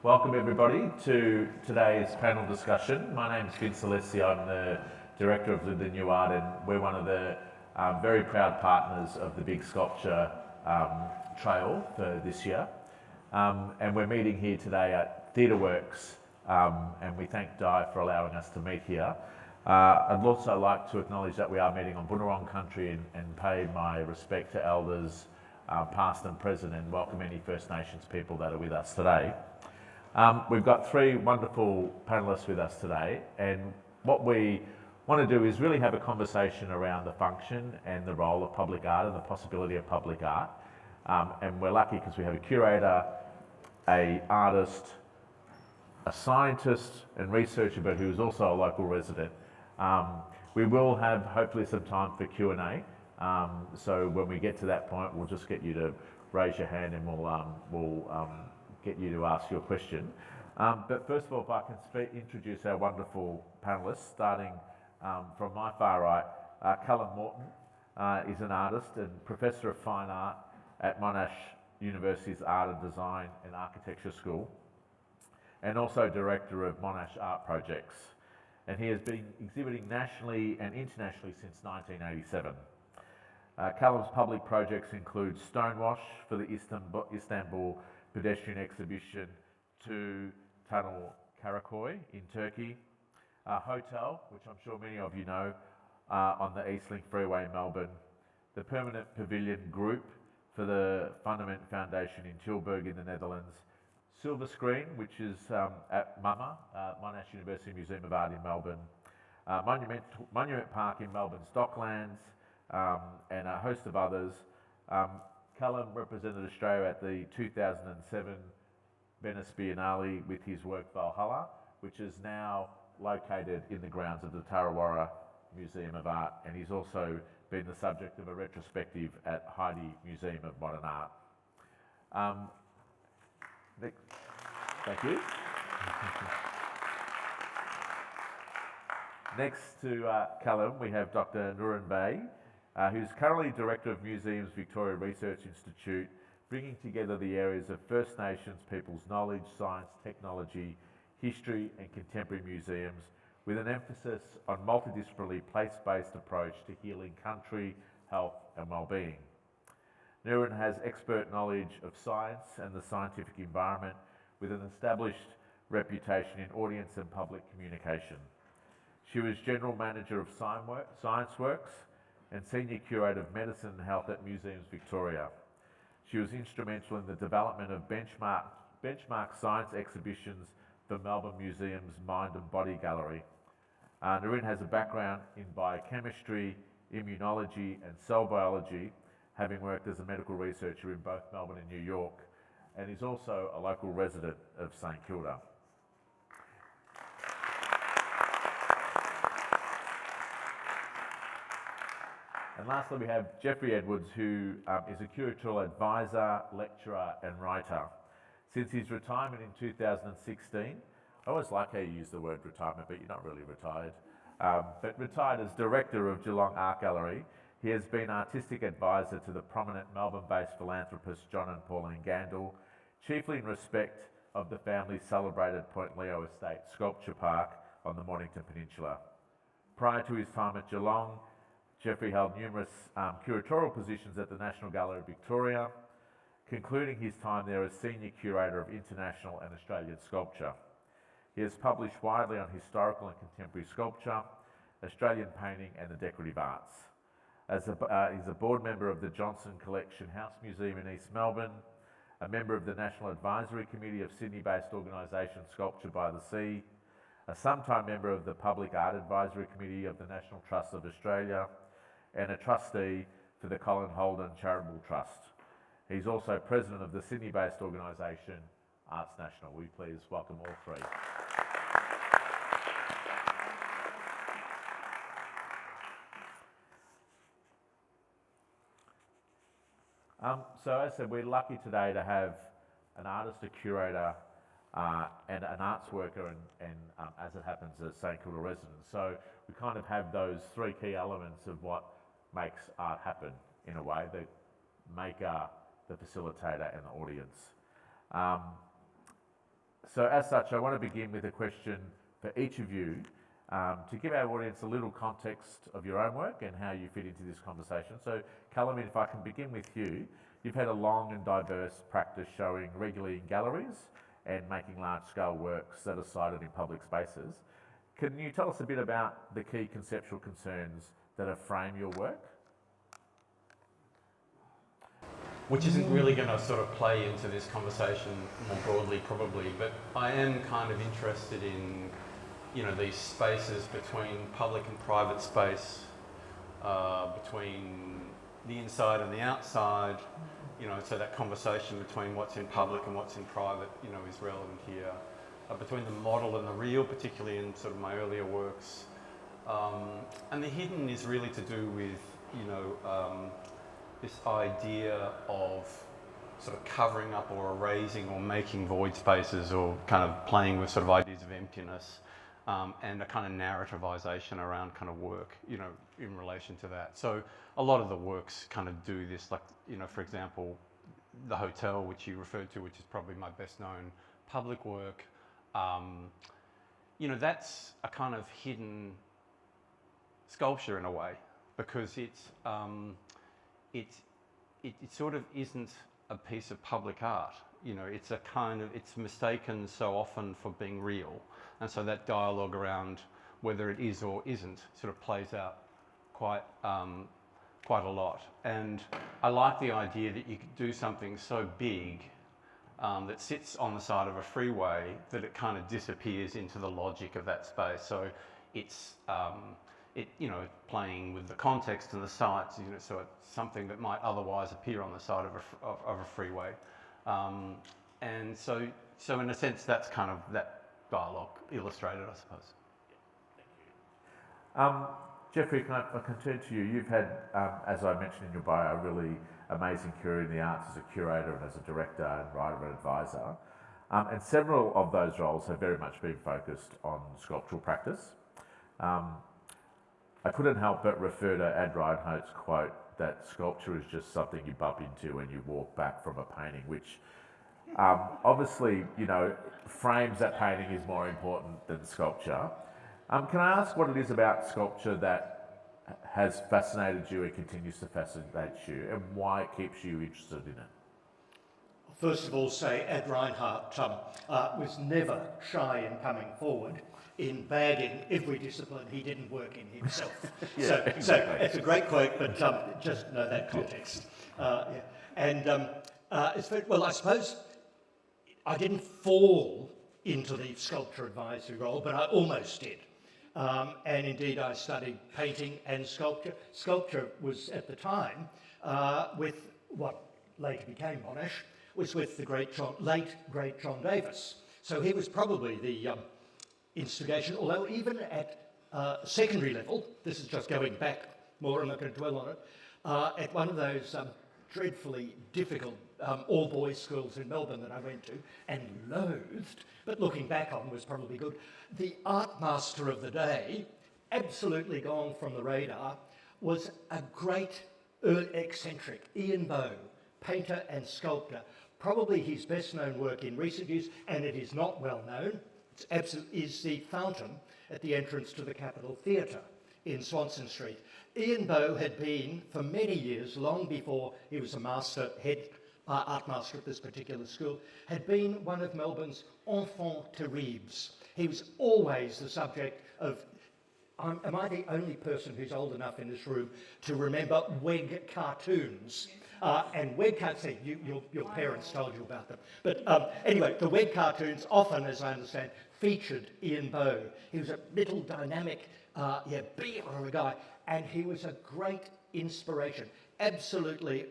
Welcome everybody to today's panel discussion. My name is Vince Alessi. I'm the Director of the New Art, and we're one of the very proud partners of the Big Sculpture Trail for this year. And we're meeting here today at TheatreWorks, and we thank Di for allowing us to meet here. I'd also like to acknowledge that we are meeting on Boonwurrung country and pay my respect to elders past and present, and welcome any First Nations people that are with us today. We've got three wonderful panellists with us today, and what we want to do is really have a conversation around the function and the role of public art and the possibility of public art. And we're lucky because we have a curator, an artist, a scientist and researcher, but who's also a local resident. We will have hopefully some time for Q&A. So when we get to that point, we'll just get you to raise your hand and we'll get you to ask your question. But first of all, if I can introduce our wonderful panellists, starting from my far right, Callum Morton is an artist and Professor of Fine Art at Monash University's Art and Design and Architecture School, and also Director of Monash Art Projects. And he has been exhibiting nationally and internationally since 1987. Callum's public projects include Stonewash for the Istanbul pedestrian exhibition to Tunnel Karakoy in Turkey, Hotel, which I'm sure many of you know, on the Eastlink Freeway in Melbourne, the Permanent Pavilion Group for the Fundament Foundation in Tilburg in the Netherlands, Silver Screen, which is at MUMA, Monash University Museum of Art in Melbourne, Monument Park in Melbourne's Docklands, and a host of others. Callum represented Australia at the 2007 Venice Biennale with his work Valhalla, which is now located in the grounds of the Tarawara Museum of Art, and he's also been the subject of a retrospective at Heide Museum of Modern Art. Thank you. Next to Callum, we have Dr. Nurin Bey, who's currently Director of Museums Victoria Research Institute, bringing together the areas of First Nations people's knowledge, science, technology, history and contemporary museums, with an emphasis on multidisciplinary place-based approach to healing country, health and well-being. Nurin has expert knowledge of science and the scientific environment, with an established reputation in audience and public communication. She was General Manager of ScienceWorks and Senior Curator of Medicine and Health at Museums Victoria. She was instrumental in the development of benchmark science exhibitions for Melbourne Museum's Mind and Body Gallery. Nurin has a background in biochemistry, immunology and cell biology, having worked as a medical researcher in both Melbourne and New York, and is also a local resident of St Kilda. And lastly, we have Jeffrey Edwards, who is a curatorial advisor, lecturer and writer. Since his retirement in 2016, I always like how you use the word retirement, but you're not really retired. But retired as Director of Geelong Art Gallery, he has been artistic advisor to the prominent Melbourne-based philanthropists John and Pauline Gandel, chiefly in respect of the family's celebrated Point Leo Estate Sculpture Park on the Mornington Peninsula. Prior to his time at Geelong, Jeffrey held numerous curatorial positions at the National Gallery of Victoria, concluding his time there as Senior Curator of International and Australian Sculpture. He has published widely on historical and contemporary sculpture, Australian painting and the decorative arts. He's a board member of the Johnson Collection House Museum in East Melbourne, a member of the National Advisory Committee of Sydney-based organisation Sculpture by the Sea, a sometime member of the Public Art Advisory Committee of the National Trust of Australia, and a trustee for the Colin Holden Charitable Trust. He's also president of the Sydney-based organisation Arts National. We please welcome all three. So as I said, we're lucky today to have an artist, a curator, and an arts worker, and as it happens, a St Kilda resident. So we kind of have those three key elements of what makes art happen in a way, the maker, the facilitator and the audience. So as such, I want to begin with a question for each of you to give our audience a little context of your own work and how you fit into this conversation. So Callum, if I can begin with you, you've had a long and diverse practice showing regularly in galleries and making large-scale works that are sited in public spaces. Can you tell us a bit about the key conceptual concerns that have framed your work? Which isn't really going to sort of play into this conversation more broadly probably, but I am kind of interested in, you know, these spaces between public and private space, between the inside and the outside, you know, so that conversation between what's in public and what's in private, you know, is relevant here. Between the model and the real, particularly in sort of my earlier works. And the hidden is really to do with, you know, this idea of sort of covering up or erasing or making void spaces or kind of playing with sort of ideas of emptiness and a kind of narrativization around kind of work, you know, in relation to that. So a lot of the works kind of do this, like, you know, for example, The Hotel, which you referred to, which is probably my best known public work. You know, that's a kind of hidden sculpture in a way, because it sort of isn't a piece of public art. You know, it's a kind of, it's mistaken so often for being real. And so that dialogue around whether it is or isn't sort of plays out quite a lot. And I like the idea that you could do something so big that sits on the side of a freeway that it kind of disappears into the logic of that space. So it's, you know, playing with the context and the sites, you know, so it's something that might otherwise appear on the side of a freeway. And so in a sense, that's kind of that dialogue illustrated, I suppose. Thank you. Jeffrey, I can turn to you. You've had, as I mentioned in your bio, a really amazing career in the arts as a curator and as a director and writer and advisor. And several of those roles have very much been focused on sculptural practice. I couldn't help but refer to Ad Reinhardt's quote that sculpture is just something you bump into when you walk back from a painting, which obviously, you know, frames that painting is more important than sculpture. Can I ask what it is about sculpture that has fascinated you and continues to fascinate you, and why it keeps you interested in it? First of all, say Ad Reinhardt was never shy in coming forward in bagging every discipline he didn't work in himself. Yeah, so exactly. it's a great quote, but just know that context. Yeah. And it's very, well, I suppose I didn't fall into the sculpture advisory role, but I almost did. And indeed, I studied painting and sculpture. Sculpture was, at the time, with what later became Monash, was with the late great John Davis. So he was probably the instigation, although even at secondary level, this is just going back more, I'm not going to dwell on it, at one of those dreadfully difficult all-boys schools in Melbourne that I went to and loathed, but looking back on was probably good. The art master of the day, absolutely gone from the radar, was a great eccentric, Ian Bowe, painter and sculptor. Probably his best known work in recent years, and it is not well known, is the fountain at the entrance to the Capitol Theatre in Swanston Street. Ian Bowe had been, for many years, long before he was a head art master at this particular school, had been one of Melbourne's enfants terribles. He was always the subject of, am I the only person who's old enough in this room to remember Weg cartoons? And Weg cartoons, your parents told you about them. But anyway, the Weg cartoons often, as I understand, featured Ian Bowe. He was a little dynamic, big of a guy, and he was a great inspiration. Absolutely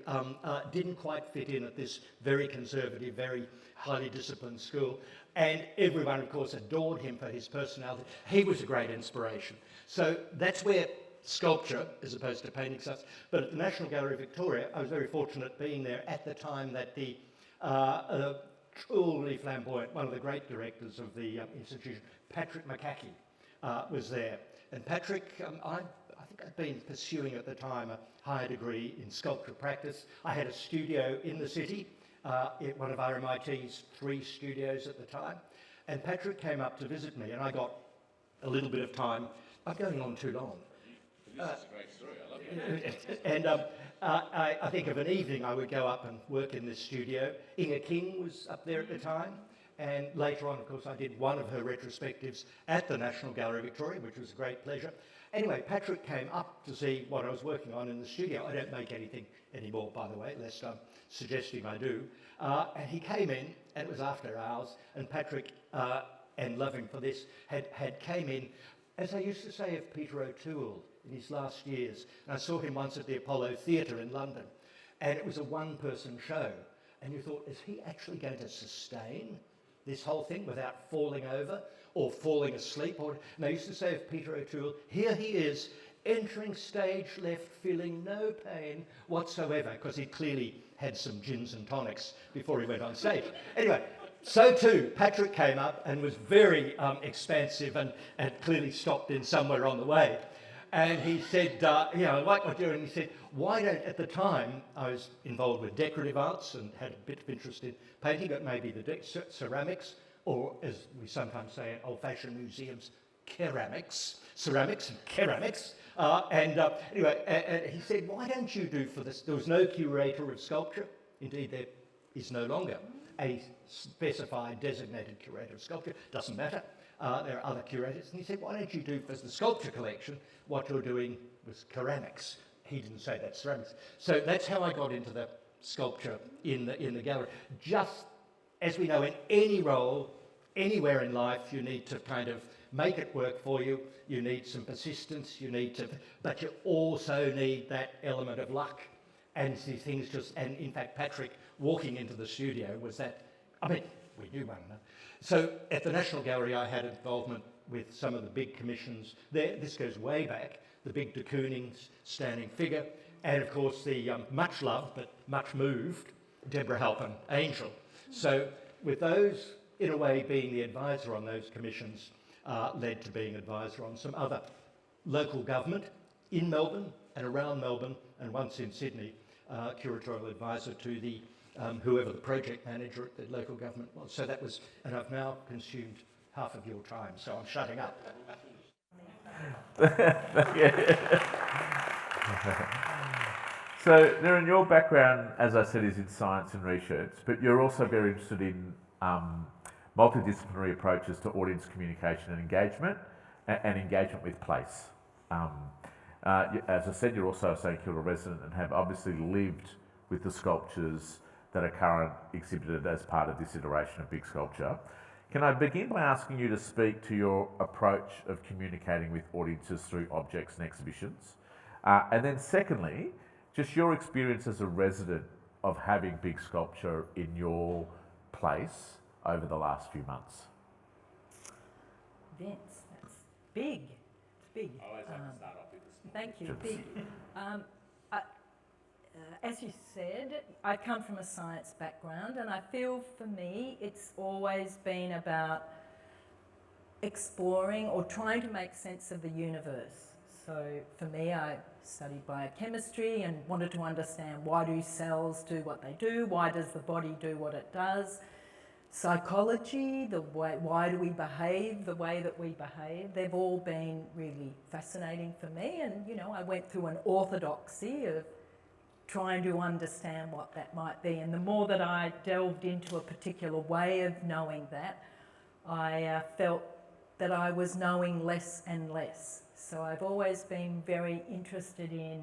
didn't quite fit in at this very conservative, very highly disciplined school. And everyone, of course, adored him for his personality. He was a great inspiration. So that's where sculpture, as opposed to painting, starts. But at the National Gallery of Victoria, I was very fortunate being there at the time that the truly flamboyant, one of the great directors of the institution, Patrick McCaughey, was there. And Patrick, I think I'd been pursuing at the time a higher degree in sculpture practice. I had a studio in the city, one of RMIT's 3 studios at the time. And Patrick came up to visit me, and I got a little bit of time. I'm going on too long. This is a great story. I love it. And I think of an evening I would go up and work in this studio. Inga King was up there at the time. And later on, of course, I did one of her retrospectives at the National Gallery Victoria, which was a great pleasure. Anyway, Patrick came up to see what I was working on in the studio. I don't make anything anymore, by the way, lest I'm suggesting I do. And he came in, and it was after hours, and Patrick, and love him for this, had came in, as I used to say of Peter O'Toole in his last years. And I saw him once at the Apollo Theatre in London, and it was a one-person show. And you thought, is he actually going to sustain this whole thing without falling over or falling asleep? And I used to say of Peter O'Toole, here he is, entering stage left, feeling no pain whatsoever, because he clearly had some gins and tonics before he went on stage. Anyway, so too, Patrick came up and was very expansive and clearly stopped in somewhere on the way. And he said, you know, I like what you're doing. He said, why don't, at the time, I was involved with decorative arts and had a bit of interest in painting, but maybe the ceramics, or as we sometimes say in old-fashioned museums, ceramics and ceramics. Anyway, and he said, why don't you do for this? There was no curator of sculpture. Indeed, there is no longer a specified designated curator of sculpture. Doesn't matter. There are other curators. And he said, why don't you do for the sculpture collection what you're doing with ceramics? He didn't say that, ceramics. So that's how I got into the sculpture in the gallery. Just as we know, in any role, anywhere in life, you need to kind of make it work for you. You need some persistence, but you also need that element of luck. And these things and in fact, Patrick walking into the studio was that, I mean, we knew one another. So at the National Gallery, I had involvement with some of the big commissions there. This goes way back, the big de Kooning's Standing Figure, and of course the much loved but much moved Deborah Halpin Angel. So with those, in a way, being the advisor on those commissions led to being advisor on some other local government in Melbourne and around Melbourne, and once in Sydney, curatorial advisor to the whoever the project manager at the local government was. So that was, and I've now consumed half of your time, so I'm shutting up. So, Darren, your background, as I said, is in science and research, but you're also very interested in multidisciplinary approaches to audience communication and engagement with place. As I said, you're also a St Kilda resident and have obviously lived with the sculptures that are currently exhibited as part of this iteration of Big Sculpture. Can I begin by asking you to speak to your approach of communicating with audiences through objects and exhibitions? And then secondly, just your experience as a resident of having Big Sculpture in your place over the last few months. Vince, that's big. It's big. I always like to start off with this. Thank you. Big. As you said, I come from a science background, and I feel for me it's always been about exploring or trying to make sense of the universe. So for me, I studied biochemistry and wanted to understand why do cells do what they do, why does the body do what it does. Psychology, why do we behave the way that we behave, they've all been really fascinating for me. And, you know, I went through an orthodoxy of trying to understand what that might be. And the more that I delved into a particular way of knowing that, I felt that I was knowing less and less. So I've always been very interested in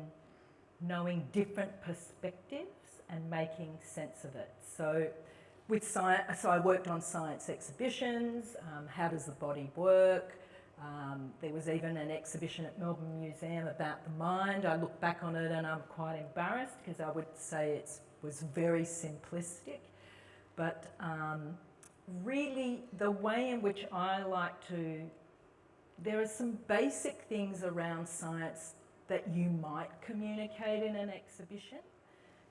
knowing different perspectives and making sense of it. So with science, so I worked on science exhibitions, how does the body work? There was even an exhibition at Melbourne Museum about the mind. I look back on it and I'm quite embarrassed because I would say it was very simplistic. But really the way in which I like to, there are some basic things around science that you might communicate in an exhibition,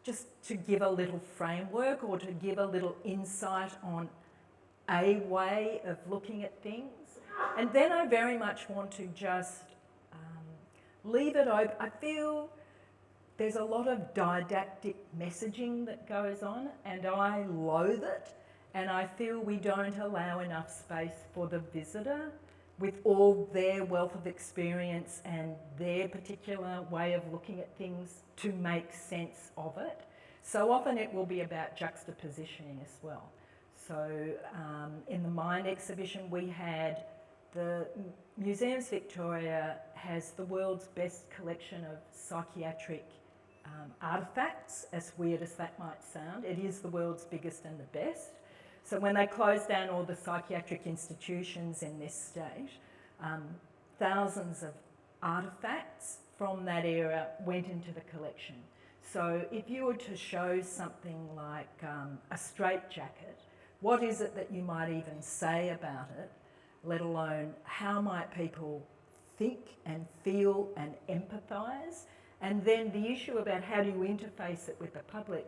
just to give a little framework or to give a little insight on a way of looking at things. And then I very much want to just leave it open. I feel there's a lot of didactic messaging that goes on, and I loathe it. And I feel we don't allow enough space for the visitor with all their wealth of experience and their particular way of looking at things to make sense of it. So often it will be about juxtapositioning as well. So in the Mind exhibition we had, the Museums Victoria has the world's best collection of psychiatric artefacts, as weird as that might sound. It is the world's biggest and the best. So when they closed down all the psychiatric institutions in this state, thousands of artefacts from that era went into the collection. So if you were to show something like a straitjacket, what is it that you might even say about it, let alone how might people think and feel and empathise? And then the issue about how do you interface it with the public.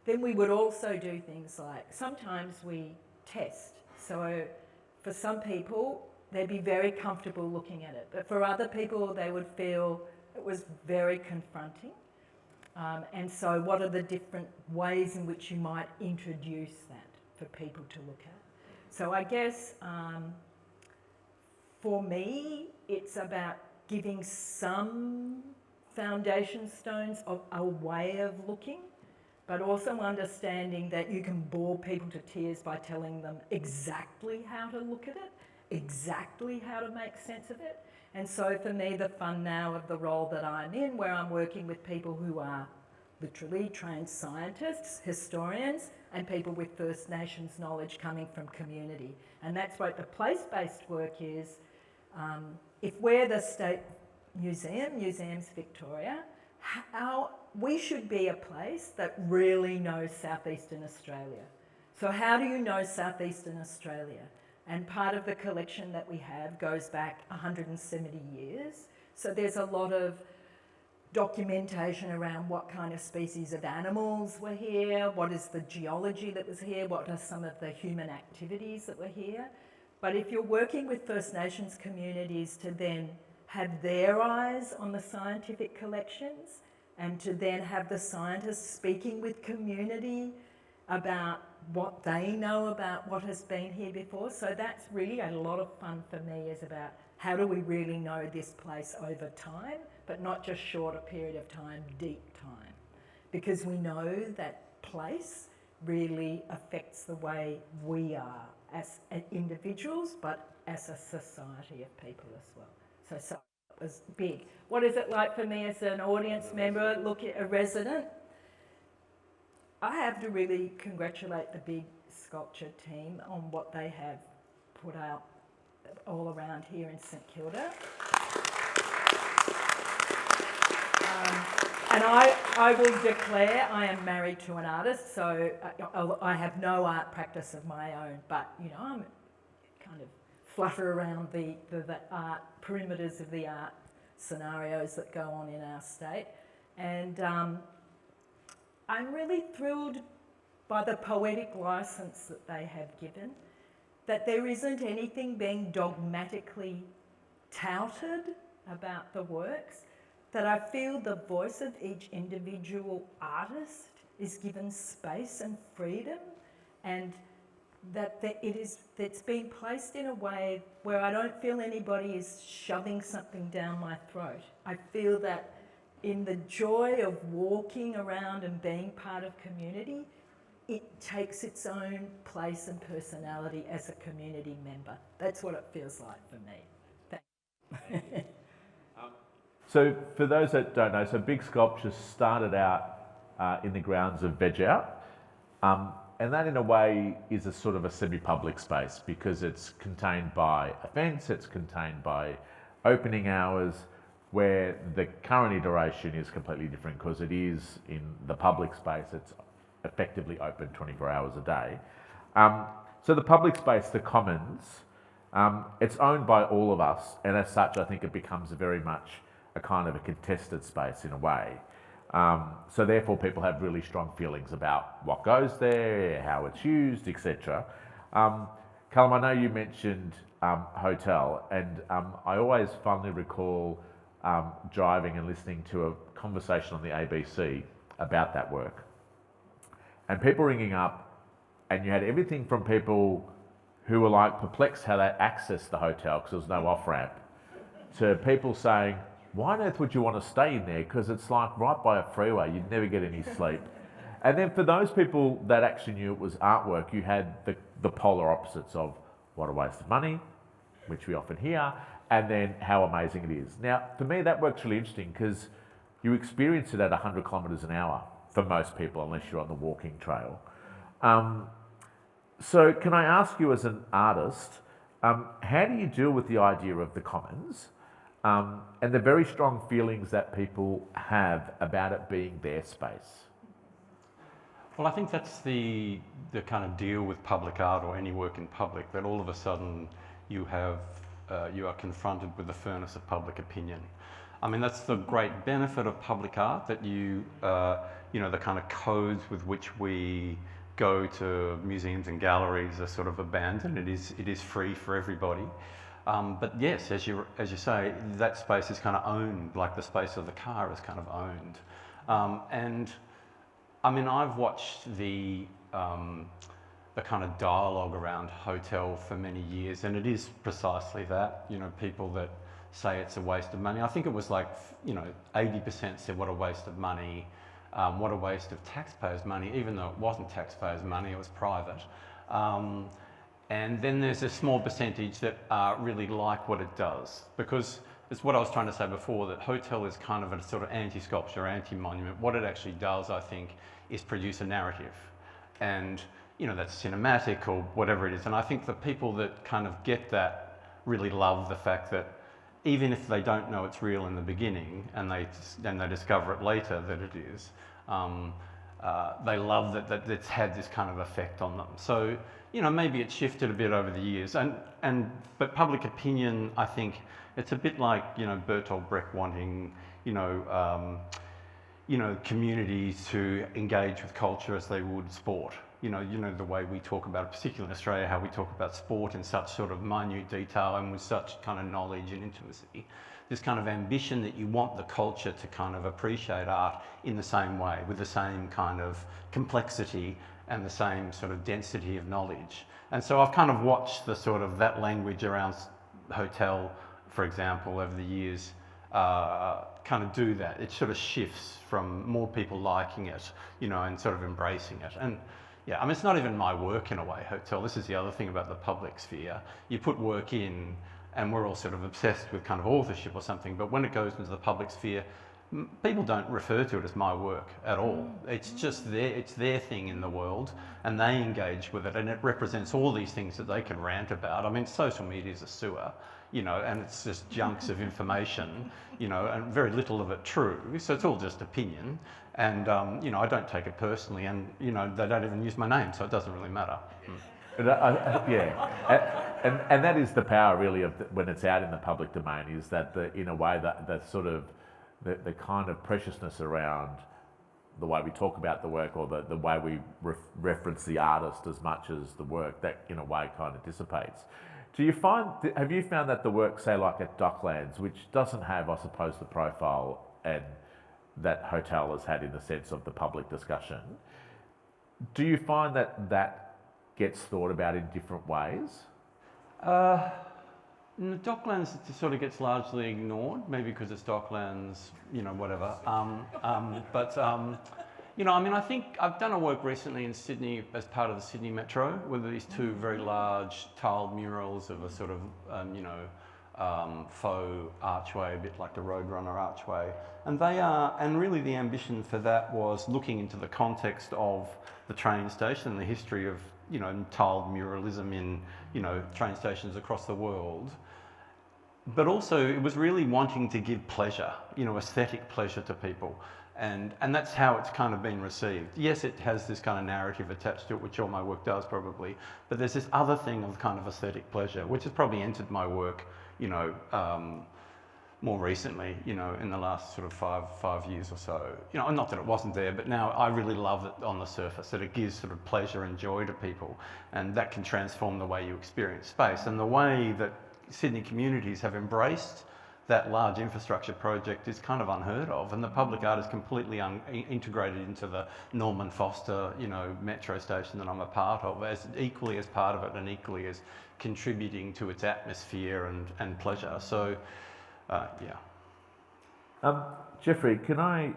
Then we would also do things like, sometimes we test. So for some people, they'd be very comfortable looking at it. But for other people, they would feel it was very confronting. And so what are the different ways in which you might introduce that for people to look at? So I guess for me, it's about giving some foundation stones of a way of looking, but also understanding that you can bore people to tears by telling them exactly how to look at it, exactly how to make sense of it. And so for me, the fun now of the role that I'm in, where I'm working with people who are literally trained scientists, historians, and people with First Nations knowledge coming from community. And that's what the place-based work is. If we're the State Museum, Museums Victoria, we should be a place that really knows Southeastern Australia. So how do you know Southeastern Australia? And part of the collection that we have goes back 170 years. So there's a lot of documentation around what kind of species of animals were here, what is the geology that was here, what are some of the human activities that were here. But if you're working with First Nations communities to then have their eyes on the scientific collections and to then have the scientists speaking with community about what they know about what has been here before. So that's really a lot of fun for me, is about how do we really know this place over time, but not just short a period of time, deep time. Because we know that place really affects the way we are as individuals, but as a society of people as well. So it was big. What is it like for me as an audience member, look at a resident? I have to really congratulate the Big Sculpture team on what they have put out all around here in St Kilda. And I will declare I am married to an artist, so I have no art practice of my own, but you know, I'm kind of flutter around the art perimeters of the art scenarios that go on in our state. And I'm really thrilled by the poetic license that they have given, that there isn't anything being dogmatically touted about the works, that I feel the voice of each individual artist is given space and freedom, and that it's been placed in a way where I don't feel anybody is shoving something down my throat. I feel that in the joy of walking around and being part of community, it takes its own place and personality as a community member. That's what it feels like for me. Thank you. So for those that don't know, so Big Sculpture started out in the grounds of Veg Out, and that in a way is a sort of a semi-public space because it's contained by a fence, it's contained by opening hours, where the current iteration is completely different because it is in the public space, it's effectively open 24 hours a day. So the public space, the Commons, it's owned by all of us, and as such I think it becomes very much a kind of a contested space in a way. So therefore people have really strong feelings about what goes there, how it's used, etc. Callum, I know you mentioned hotel, and I always fondly recall driving and listening to a conversation on the ABC about that work. And people ringing up and you had everything from people who were like perplexed how they accessed the hotel because there was no off-ramp, to people saying, why on earth would you want to stay in there? Because it's like right by a freeway, you'd never get any sleep. And then for those people that actually knew it was artwork, you had the polar opposites of what a waste of money, which we often hear, and then how amazing it is. Now, for me, that works really interesting because you experience it at 100 kilometres an hour for most people, unless you're on the walking trail. So can I ask you as an artist, how do you deal with the idea of the commons and the very strong feelings that people have about it being their space? Well, I think that's the kind of deal with public art or any work in public, that all of a sudden you are confronted with the furnace of public opinion. I mean, that's the great benefit of public art, that you know, the kind of codes with which we go to museums and galleries are sort of abandoned. It is free for everybody. But yes, as you say, that space is kind of owned, like the space of the car is kind of owned. And I mean, I've watched the kind of dialogue around hotel for many years, and it is precisely that. You know, people that say it's a waste of money. I think it was like, you know, 80% said what a waste of money, what a waste of taxpayers' money, even though it wasn't taxpayers' money, it was private. And then there's a small percentage that really like what it does, because it's what I was trying to say before, that hotel is kind of a sort of anti-sculpture, anti-monument. What it actually does, I think, is produce a narrative. And, you know, that's cinematic or whatever it is. And I think the people that kind of get that really love the fact that even if they don't know it's real in the beginning and they discover it later that it is, they love that it's had this kind of effect on them. So, you know, maybe it's shifted a bit over the years. But public opinion, I think, it's a bit like, you know, Bertolt Brecht wanting, you know, communities to engage with culture as they would sport. You know the way we talk about, particularly in Australia, how we talk about sport in such sort of minute detail and with such kind of knowledge and intimacy. This kind of ambition that you want the culture to kind of appreciate art in the same way, with the same kind of complexity and the same sort of density of knowledge. And so I've kind of watched the sort of that language around hotel, for example, over the years, kind of do that. It sort of shifts from more people liking it, you know, and sort of embracing it. And yeah, I mean, it's not even my work in a way, hotel. This is the other thing about the public sphere. You put work in, and we're all sort of obsessed with kind of authorship or something, but when it goes into the public sphere, people don't refer to it as my work at all. It's just it's their thing in the world, and they engage with it, and it represents all these things that they can rant about. I mean, social media is a sewer, you know, and it's just junks of information, you know, and very little of it true. So it's all just opinion. And, you know, I don't take it personally, and, you know, they don't even use my name, so it doesn't really matter. Yeah, and that is the power really of when it's out in the public domain, is that in a way that sort of the kind of preciousness around the way we talk about the work, or the way we reference the artist as much as the work, that in a way kind of dissipates. Have you found that the work, say like at Docklands, which doesn't have, I suppose, the profile and that hotel has had in the sense of the public discussion, do you find that gets thought about in different ways? In the Docklands, it sort of gets largely ignored, maybe because it's Docklands, you know, whatever. You know, I mean, I think I've done a work recently in Sydney as part of the Sydney Metro with these two very large tiled murals of a sort of, you know, faux archway, a bit like the Roadrunner archway. And and really the ambition for that was looking into the context of the train station and the history of, you know, tiled muralism in, you know, train stations across the world. But also it was really wanting to give pleasure, you know, aesthetic pleasure to people. And that's how it's kind of been received. Yes, it has this kind of narrative attached to it, which all my work does probably, but there's this other thing of kind of aesthetic pleasure, which has probably entered my work, you know, more recently, you know, in the last sort of five years or so. You know, not that it wasn't there, but now I really love it on the surface, that it gives sort of pleasure and joy to people, and that can transform the way you experience space. And the way that Sydney communities have embraced that large infrastructure project is kind of unheard of, and the public art is completely integrated into the Norman Foster, metro station that I'm a part of, as equally as part of it and equally as contributing to its atmosphere and pleasure. So, yeah. Jeffrey, can I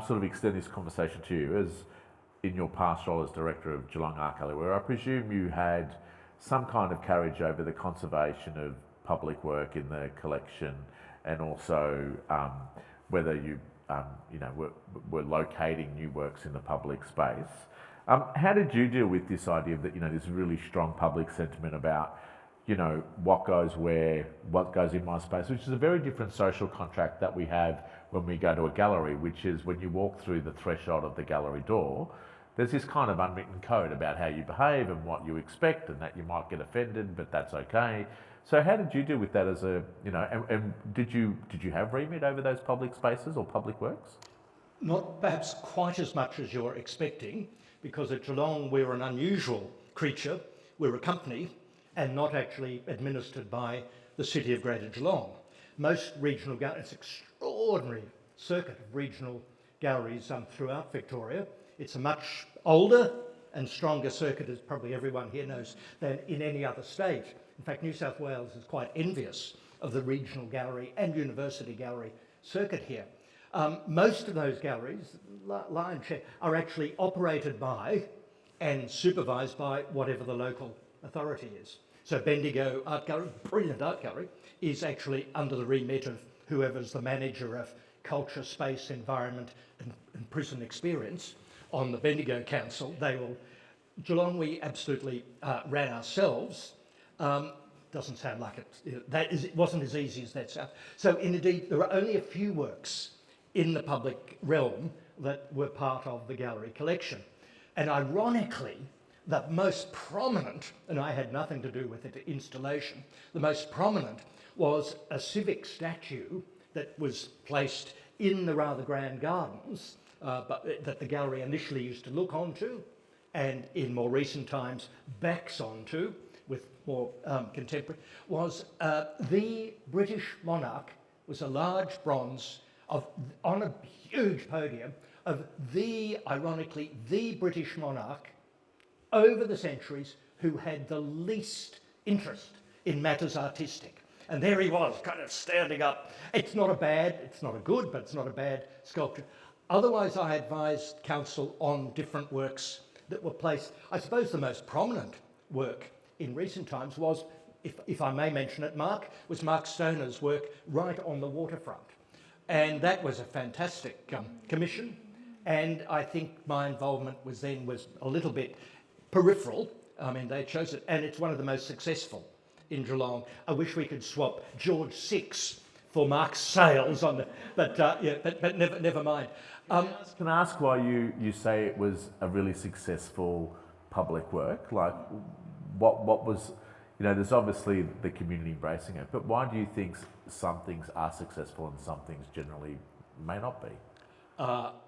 sort of extend this conversation to you as in your past role as director of Geelong Art Gallery, where I presume you had some kind of carriage over the conservation of public work in the collection, and also whether you were locating new works in the public space. How did you deal with this idea that this really strong public sentiment about what goes where, what goes in my space, which is a very different social contract that we have when we go to a gallery, which is when you walk through the threshold of the gallery door, there's this kind of unwritten code about how you behave and what you expect, and that you might get offended, but that's okay. So how did you deal with that as a, and did you have remit over those public spaces or public works? Not perhaps quite as much as you're expecting, because at Geelong we're an unusual creature. We're a company and not actually administered by the City of Greater Geelong. Most regional galleries, extraordinary circuit of regional galleries throughout Victoria. It's a much older and stronger circuit, as probably everyone here knows, than in any other state. In fact, New South Wales is quite envious of the regional gallery and university gallery circuit here. Most of those galleries, lion's share, are actually operated by and supervised by whatever the local authority is. So Bendigo Art Gallery, brilliant art gallery, is actually under the remit of whoever's the manager of culture, space, environment and prison experience on the Bendigo Council. Geelong we absolutely ran ourselves. Doesn't sound like it. It wasn't as easy as that sounds. So indeed, there are only a few works in the public realm that were part of the gallery collection. And ironically, the most prominent, and I had nothing to do with the installation, the most prominent was a civic statue that was placed in the rather grand gardens, but that the gallery initially used to look onto, and in more recent times backs onto, with more contemporary, was the British monarch, was a large bronze on a huge podium of ironically, the British monarch over the centuries who had the least interest in matters artistic. And there he was, kind of standing up. It's not a good, but it's not a bad sculpture. Otherwise, I advised council on different works that were placed. I suppose the most prominent work in recent times was, if I may mention it, Mark Stoner's work right on the waterfront. And that was a fantastic commission. And I think my involvement was a little bit peripheral. I mean, they chose it, and it's one of the most successful in Geelong. I wish we could swap George VI for Mark's sails on the, but never mind. Can I ask why you say it was a really successful public work? Like, what was, there's obviously the community embracing it, but why do you think some things are successful and some things generally may not be?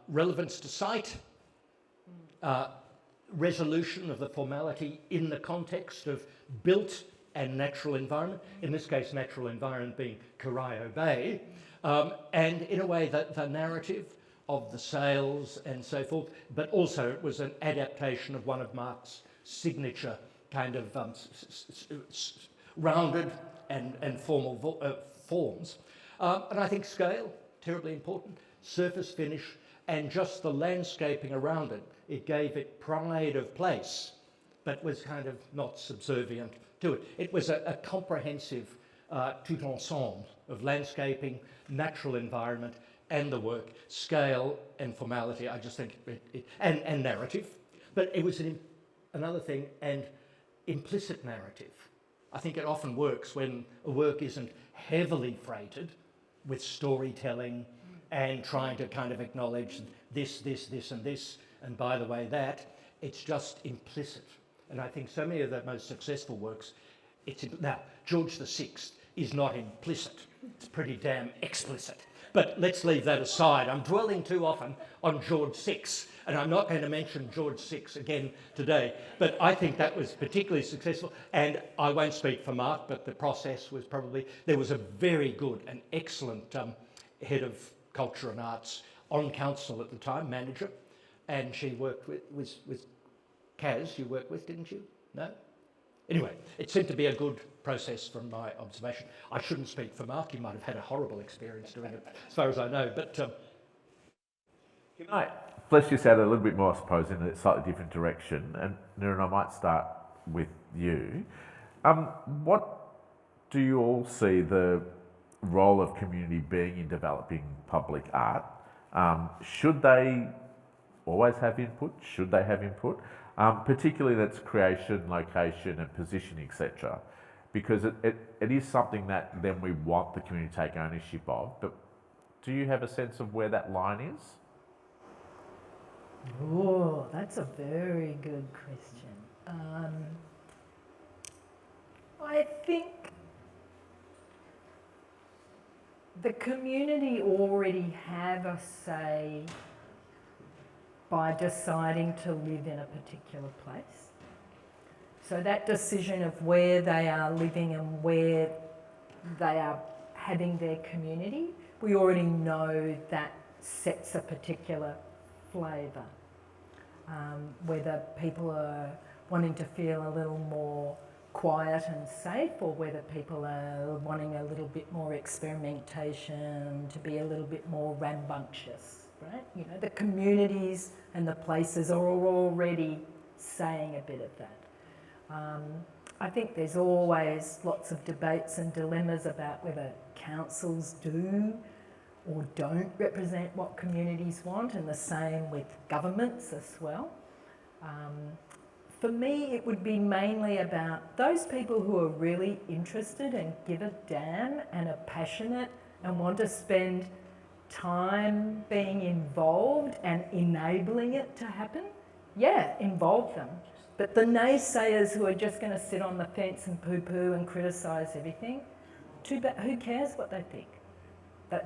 Relevance to site, resolution of the formality in the context of built and natural environment, in this case natural environment being Corio Bay, and in a way the narrative of the sails and so forth, but also it was an adaptation of one of Mark's signature kind of rounded and formal forms. And I think scale, terribly important, surface finish, and just the landscaping around it. It gave it pride of place, but was kind of not subservient to it. It was a comprehensive tout ensemble of landscaping, natural environment, and the work, scale and formality. I just think and narrative, but it was another thing, and implicit narrative. I think it often works when a work isn't heavily freighted with storytelling and trying to kind of acknowledge this, and this, and by the way that, it's just implicit. And I think so many of the most successful works, now, George VI is not implicit, it's pretty damn explicit. But let's leave that aside. I'm dwelling too often on George VI, and I'm not going to mention George VI again today, but I think that was particularly successful. And I won't speak for Mark, but the process was probably, there was a very good and excellent head of culture and arts on council at the time, manager, and she worked with Kaz, you worked with, didn't you? No? Anyway, it seemed to be a good process from my observation. I shouldn't speak for Mark, he might have had a horrible experience doing it, as far as I know, but... Can I flesh this out a little bit more, I suppose, in a slightly different direction? And Niran, I might start with you. What do you all see the role of community being in developing public art? Should they always have input? Should they have input? Particularly that's creation, location and positioning, etc. Because it is something that then we want the community to take ownership of. But do you have a sense of where that line is? Oh, that's a very good question. I think the community already have a say by deciding to live in a particular place. So that decision of where they are living and where they are having their community, we already know that sets a particular flavour. Whether people are wanting to feel a little more quiet and safe, or whether people are wanting a little bit more experimentation, to be a little bit more rambunctious, right? You know, the communities and the places are already saying a bit of that. I think there's always lots of debates and dilemmas about whether councils do or don't represent what communities want, and the same with governments as well. For me, it would be mainly about those people who are really interested and give a damn and are passionate and want to spend time being involved and enabling it to happen. Yeah, involve them. But the naysayers who are just going to sit on the fence and poo-poo and criticise everything, too bad, who cares what they think?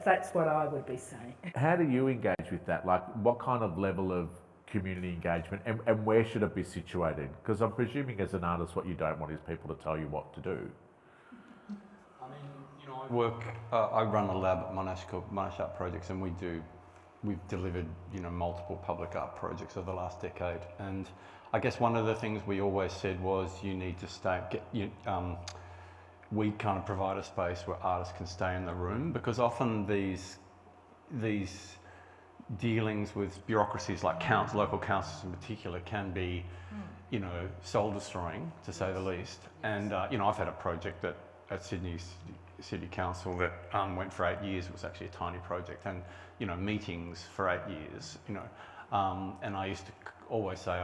That's what I would be saying. How do you engage with that? Like, what kind of level of community engagement and where should it be situated? Because I'm presuming as an artist what you don't want is people to tell you what to do. I mean, I run a lab at Monash called Monash Art Projects, and we've delivered, multiple public art projects over the last decade. And I guess one of the things we always said was you need to we kind of provide a space where artists can stay in the room, because often these dealings with bureaucracies like local councils in particular can be, soul destroying, to say the least. And I've had a project at Sydney City Council that went for 8 years. It was actually a tiny project, and meetings for 8 years. And I used to always say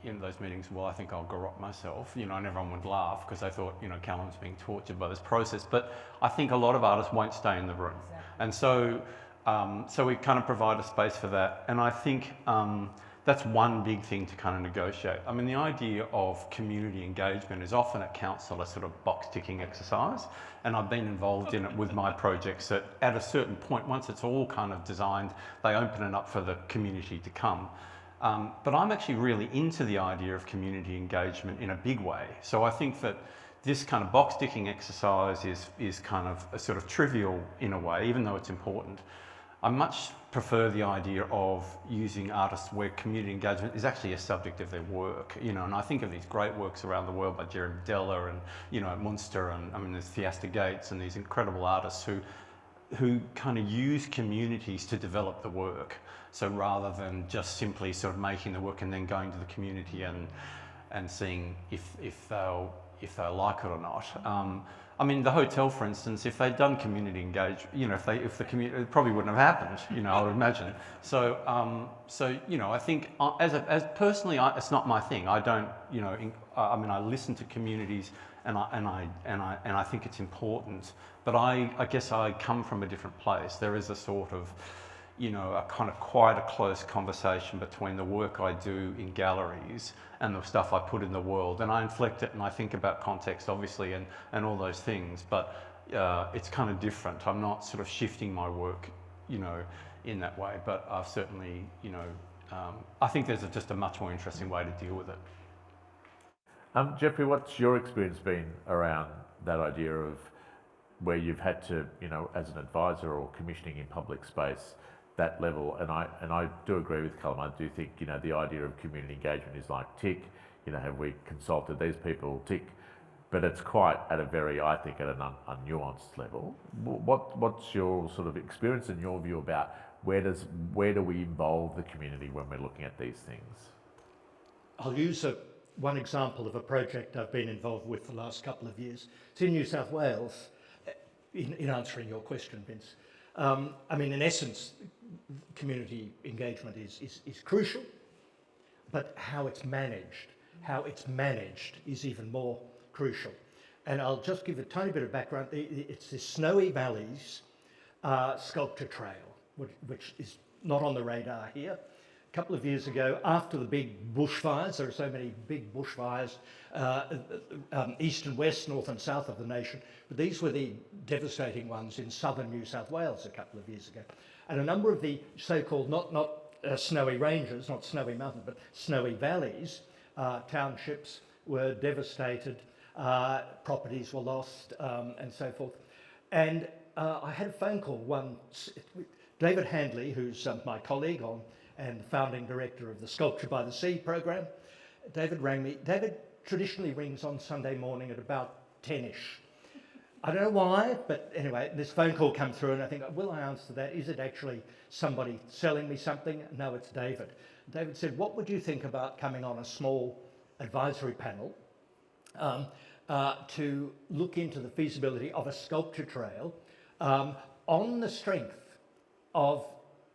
in those meetings, well, I think I'll garrot myself, and everyone would laugh because they thought, Callum's being tortured by this process. But I think a lot of artists won't stay in the room. Exactly. And so we kind of provide a space for that. And I think that's one big thing to kind of negotiate. I mean, the idea of community engagement is often at council a sort of box ticking exercise. And I've been involved in it with my projects that at a certain point, once it's all kind of designed, they open it up for the community to come. But I'm actually really into the idea of community engagement in a big way. So I think that this kind of box ticking exercise is kind of a sort of trivial in a way, even though it's important. I much prefer the idea of using artists where community engagement is actually a subject of their work, and I think of these great works around the world by Jeremy Della and, Munster, and there's Theaster Gates and these incredible artists who kind of use communities to develop the work. So rather than just simply sort of making the work and then going to the community and seeing if they'll like it or not. The hotel, for instance, if they'd done community engagement, if the community, it probably wouldn't have happened, I would imagine. So, I think as personally, it's not my thing. I don't, I listen to communities and I think it's important. But I guess I come from a different place. There is a sort of, a kind of quite a close conversation between the work I do in galleries and the stuff I put in the world. And I inflect it and I think about context, obviously, and all those things. But it's kind of different. I'm not sort of shifting my work you know, in that way. But I've certainly, you know, I think there's just a much more interesting way to deal with it. Jeffrey, what's your experience been around that idea of where you've had to, you know, as an advisor or commissioning in public space, that level? And I do agree with Callum. I do think, you know, the idea of community engagement is like tick, you know, have we consulted these people, tick, but it's quite at a very, I think, at an unnuanced level. What's your sort of experience and your view about where do we involve the community when we're looking at these things? I'll use one example of a project I've been involved with the last couple of years. It's in New South Wales, in answering your question, Vince. I mean, in essence, community engagement is crucial, but how it's managed is even more crucial. And I'll just give a tiny bit of background. It's the Snowy Valleys sculpture trail, which is not on the radar here. A couple of years ago, after the big bushfires, there are so many big bushfires, east and west, north and south of the nation, but these were the devastating ones in southern New South Wales a couple of years ago. And a number of the so-called, not snowy ranges, not snowy mountains, but snowy valleys, townships were devastated, properties were lost, and so forth. And I had a phone call David Handley, who's my colleague and the founding director of the Sculpture by the Sea program. David rang me. David traditionally rings on Sunday morning at about 10ish. I don't know why, but anyway, this phone call came through and I think, will I answer that? Is it actually somebody selling me something? No, it's David. David said, what would you think about coming on a small advisory panel to look into the feasibility of a sculpture trail on the strength of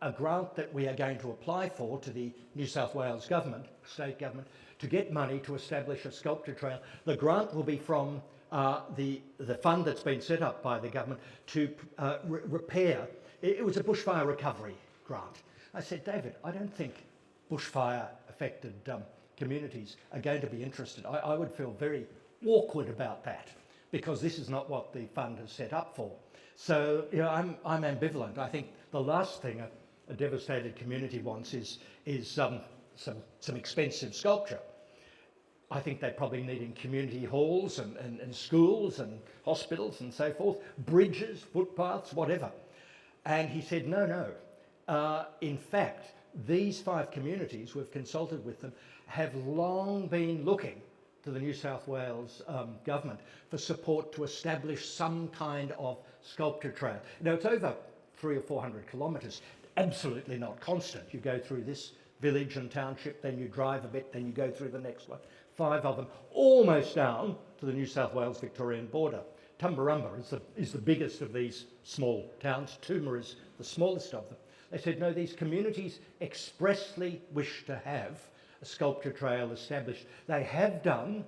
a grant that we are going to apply for to the New South Wales government, state government, to get money to establish a sculpture trail. The grant will be from the fund that's been set up by the government to repair. It was a bushfire recovery grant. I said, David, I don't think bushfire affected communities are going to be interested. I would feel very awkward about that because this is not what the fund is set up for. So, you know, I'm ambivalent. I think the last thing a devastated community wants is some expensive sculpture. I think they're probably needing community halls and schools and hospitals and so forth, bridges, footpaths, whatever. And he said, no. In fact, these 5 communities, we've consulted with them, have long been looking to the New South Wales government for support to establish some kind of sculpture trail. Now, it's over 300 or 400 kilometres, absolutely not constant. You go through this village and township, then you drive a bit, then you go through the next one. 5 of them, almost down to the New South Wales-Victorian border. Tumbarumba is the biggest of these small towns. Tooma is the smallest of them. They said, no, these communities expressly wish to have a sculpture trail established. They have done,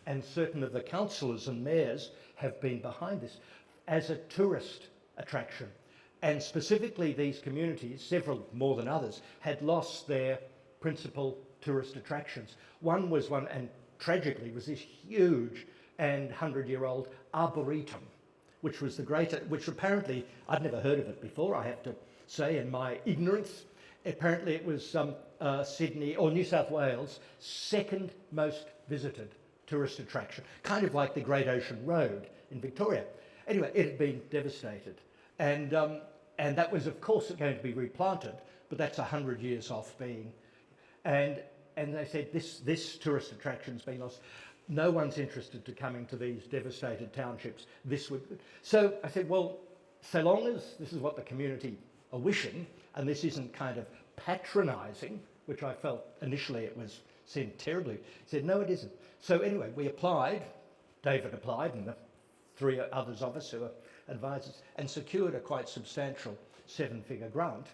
and certain of the councillors and mayors have been behind this, as a tourist attraction. And specifically these communities, several more than others, had lost their principal tourist attractions. One, and tragically, was this huge and 100-year-old arboretum, which was which apparently, I'd never heard of it before, I have to say, in my ignorance. Apparently it was Sydney or New South Wales' second most visited tourist attraction, kind of like the Great Ocean Road in Victoria. Anyway, it had been devastated. And that was, of course, going to be replanted, but that's 100 years off being. And they said, this tourist attraction's been lost. No one's interested to coming to these devastated townships. So I said, well, so long as this is what the community are wishing, and this isn't kind of patronising, which I felt initially it seemed terribly. He said, no, it isn't. So anyway, we applied, David applied, and the 3 others of us who are advisors, and secured a quite substantial 7-figure grant.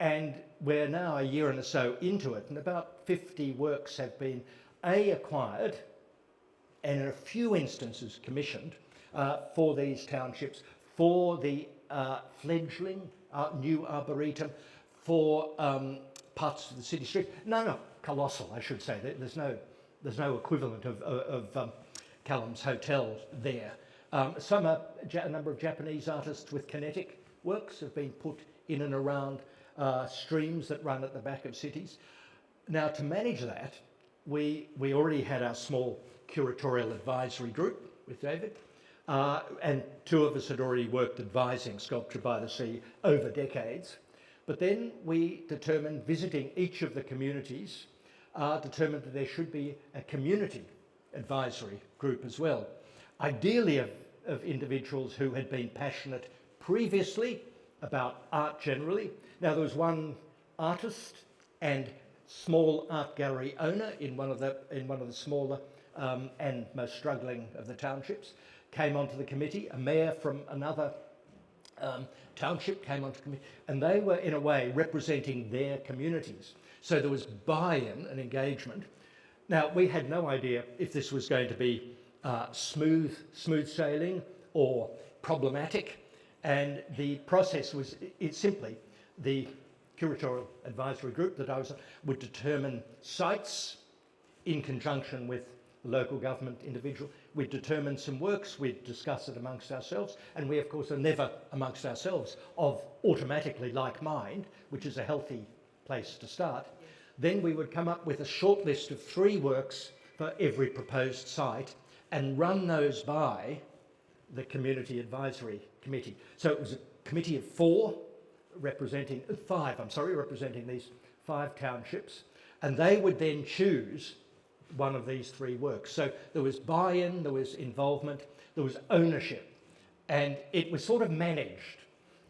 And we're now a year and so into it, and about 50 works have been acquired, and in a few instances commissioned for these townships, for the fledgling new arboretum, for parts of the city street. No, colossal, I should say. There's no equivalent of Callum's Hotel there. A number of Japanese artists with kinetic works have been put in and around streams that run at the back of cities. Now, to manage that, we already had our small curatorial advisory group with David, and two of us had already worked advising Sculpture by the Sea over decades. But then we determined, visiting each of the communities, determined that there should be a community advisory group as well, ideally of individuals who had been passionate previously about art generally. Now, there was one artist and small art gallery owner in one of the smaller and most struggling of the townships, came onto the committee. A mayor from another township came onto the committee, and they were in a way representing their communities. So there was buy-in and engagement. Now, we had no idea if this was going to be smooth sailing or problematic, and the process was simply the curatorial advisory group that I was would determine sites in conjunction with local government individual. We'd determine some works, we'd discuss it amongst ourselves, and we of course are never amongst ourselves of automatically like mind, which is a healthy place to start. Then we would come up with a short list of 3 works for every proposed site and run those by the Community Advisory Committee. So it was a committee of 5, representing these 5 townships, and they would then choose one of these 3 works. So there was buy-in, there was involvement, there was ownership, and it was sort of managed.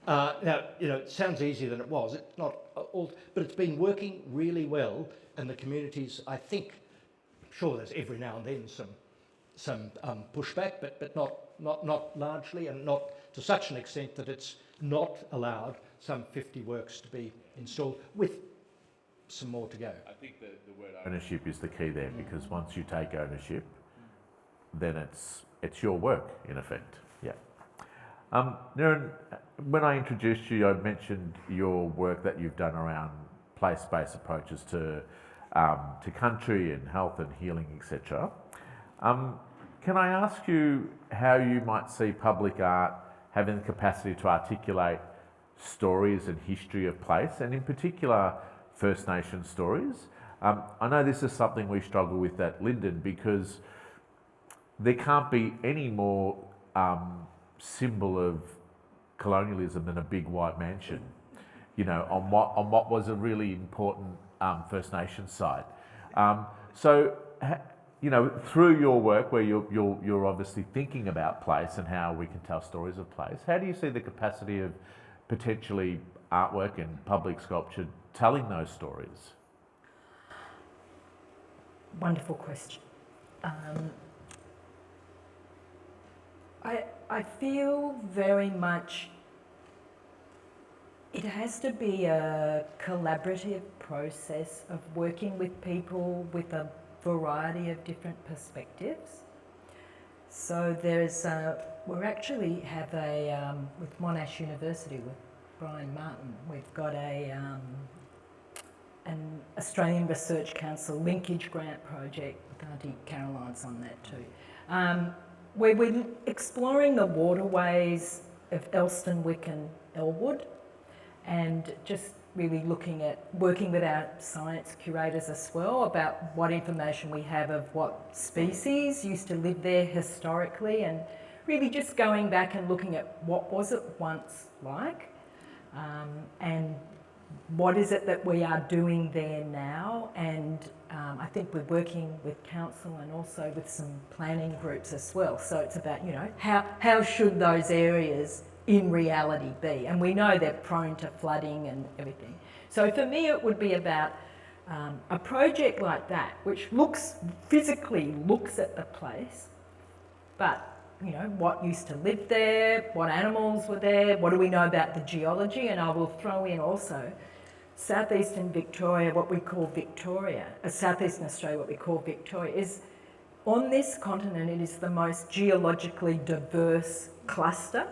Now, it sounds easier than it was. It's not all, but it's been working really well, and the communities, I think, sure, there's every now and then some pushback, but not largely, and not to such an extent that it's not allowed some 50 works to be installed, with some more to go. I think the word ownership is the key there, because once you take ownership, then it's your work in effect. Yeah. Niran, when I introduced you, I mentioned your work that you've done around place-based approaches to country and health and healing, etc. Can I ask you how you might see public art having the capacity to articulate stories and history of place, and in particular First Nation stories? I know this is something we struggle with at Lyndon, because there can't be any more symbol of colonialism than a big white mansion, on what was a really important First Nation site. So, through your work, where you're obviously thinking about place and how we can tell stories of place, how do you see the capacity of potentially artwork and public sculpture telling those stories? Wonderful question. I feel very much it has to be a collaborative process of working with people with a variety of different perspectives. So we actually have with Monash University, with Brian Martin, we've got an Australian Research Council linkage grant project with Auntie Caroline's on that too. Where we're exploring the waterways of Elston, Wick and Elwood, and just really looking at working with our science curators as well about what information we have of what species used to live there historically, and really just going back and looking at what was it once like, and what is it that we are doing there now. And I think we're working with council and also with some planning groups as well. So it's about, how should those areas in reality be? And we know they're prone to flooding and everything. So for me, it would be about a project like that, which physically looks at the place, but what used to live there, what animals were there, what do we know about the geology? And I will throw in also southeastern Victoria, what we call Victoria, southeastern Australia, what we call Victoria, is on this continent, it is the most geologically diverse cluster.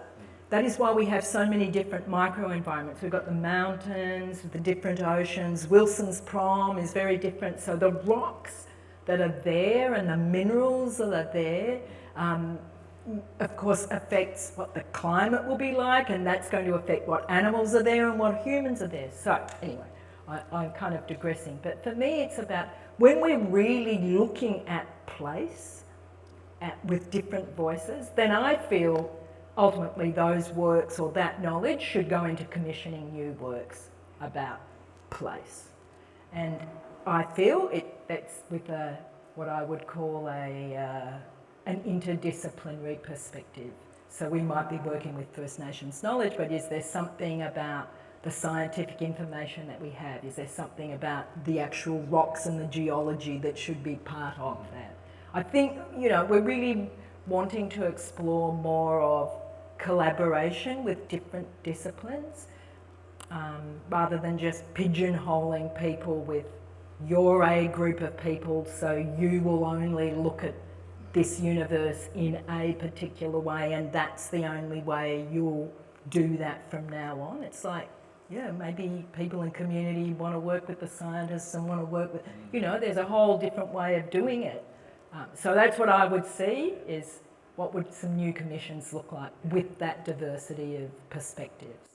That is why we have so many different microenvironments. We've got the mountains, the different oceans. Wilson's Prom is very different. So the rocks that are there and the minerals that are there, of course, affects what the climate will be like, and that's going to affect what animals are there and what humans are there. So, anyway, I'm kind of digressing. But for me, it's about when we're really looking at place with different voices, then I feel ultimately those works or that knowledge should go into commissioning new works about place. And I feel that's with what I would call an interdisciplinary perspective. So we might be working with First Nations knowledge, but is there something about the scientific information that we have? Is there something about the actual rocks and the geology that should be part of that? I think, we're really wanting to explore more of collaboration with different disciplines, rather than just pigeonholing people with you're a group of people, so you will only look at this universe in a particular way, and that's the only way you'll do that from now on. It's like, maybe people in community want to work with the scientists and want to work with, there's a whole different way of doing it. So that's what I would see, is what would some new commissions look like with that diversity of perspectives.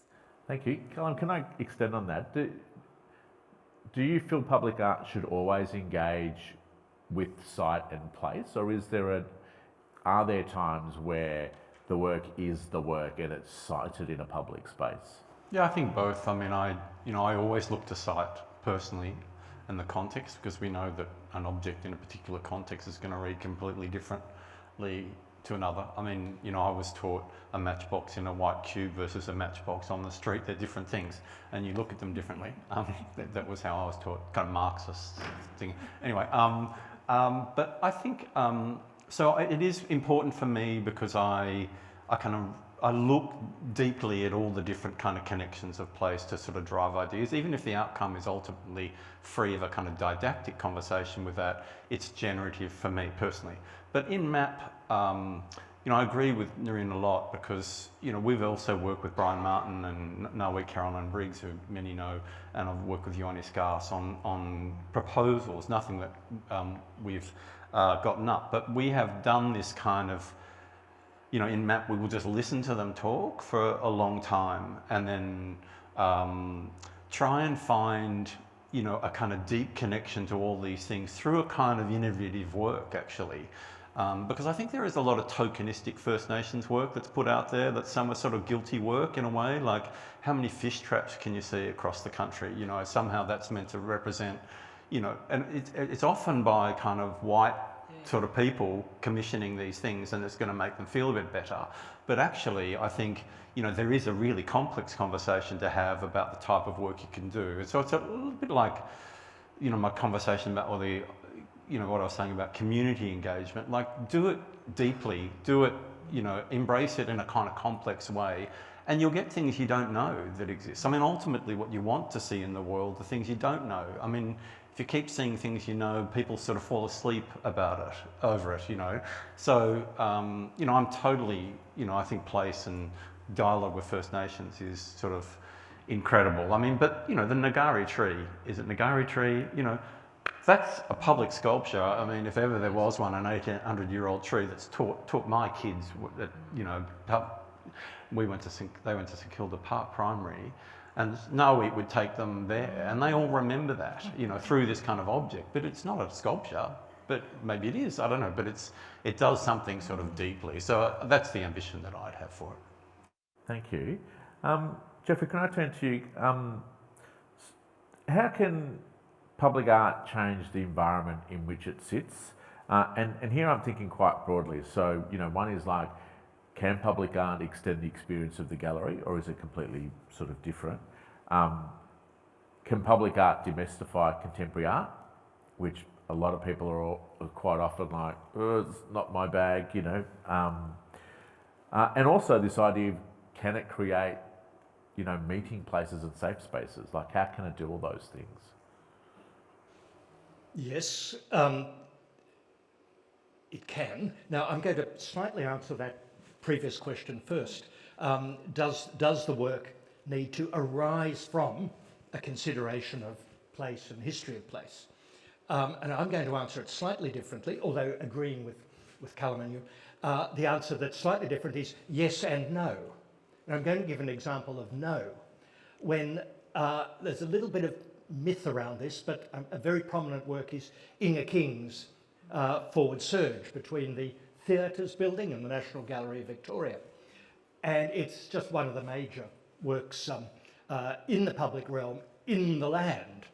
Thank you. Callum, can I extend on that? Do you feel public art should always engage with site and place, or are there times where the work is the work and it's sited in a public space? Yeah, I think both. I mean, I always look to site personally and the context, because we know that an object in a particular context is going to read completely differently to another. I mean, I was taught a matchbox in a white cube versus a matchbox on the street. They're different things, and you look at them differently. That was how I was taught, kind of Marxist thing. Anyway, but I think, so it is important for me because I look deeply at all the different kind of connections of place to sort of drive ideas. Even if the outcome is ultimately free of a kind of didactic conversation with that, it's generative for me personally. But in MAP, I agree with Nerine a lot, because, we've also worked with Brian Martin and Nawi Caroline Briggs, who many know, and I've worked with Ioannis Gas on proposals, nothing that we've gotten up. But we have done this kind of, in MAP, we will just listen to them talk for a long time, and then try and find, a kind of deep connection to all these things through a kind of innovative work, actually. Because I think there is a lot of tokenistic First Nations work that's put out there, that's some sort of guilty work in a way, like how many fish traps can you see across the country? Somehow that's meant to represent, and it's often by kind of white sort of people commissioning these things, and it's going to make them feel a bit better. But actually, I think, there is a really complex conversation to have about the type of work you can do. And so it's a little bit like, my conversation about all the, what I was saying about community engagement, like do it deeply, do it, embrace it in a kind of complex way, and you'll get things you don't know that exist. I mean, ultimately what you want to see in the world, the things you don't know. I mean, if you keep seeing things people sort of fall asleep over it. So, I'm totally, I think place and dialogue with First Nations is sort of incredible. I mean, but, the Ngari tree, is it Ngari tree? That's a public sculpture. I mean, if ever there was one, an 1800-year-old tree that's taught my kids that, they went to St Kilda Park Primary, and Nawi would take them there, and they all remember that, through this kind of object. But it's not a sculpture, but maybe it is, I don't know, but it does something sort of deeply. So that's the ambition that I'd have for it. Thank you. Jeffrey, can I turn to you? How can public art change the environment in which it sits? And here I'm thinking quite broadly. So, one is like, can public art extend the experience of the gallery, or is it completely sort of different? Can public art demystify contemporary art, which a lot of people are quite often like, oh, it's not my bag, and also this idea of, can it create, meeting places and safe spaces? Like, how can it do all those things? Yes, it can. Now, I'm going to slightly answer that previous question first. Does the work need to arise from a consideration of place and history of place? And I'm going to answer it slightly differently, although agreeing with with Callum and you, the answer that's slightly different is yes and no. And I'm going to give an example of no. When there's a little bit of myth around this, but a very prominent work is Inga King's Forward Surge between the Theatres building and the National Gallery of Victoria. And it's just one of the major works in the public realm, in the land.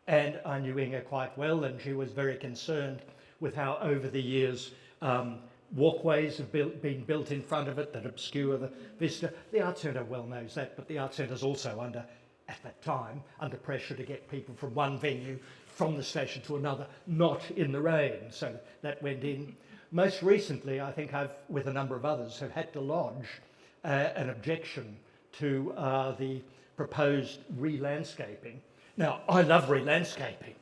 And I knew Inga quite well, and she was very concerned with how over the years walkways have been built in front of it that obscure the vista. The Arts Centre well knows that, but the Arts Centre's also at that time, under pressure to get people from one venue, from the station to another, not in the rain. So that went in. Most recently, I think I've, with a number of others, have had to lodge an objection to the proposed re-landscaping. Now, I love re-landscaping,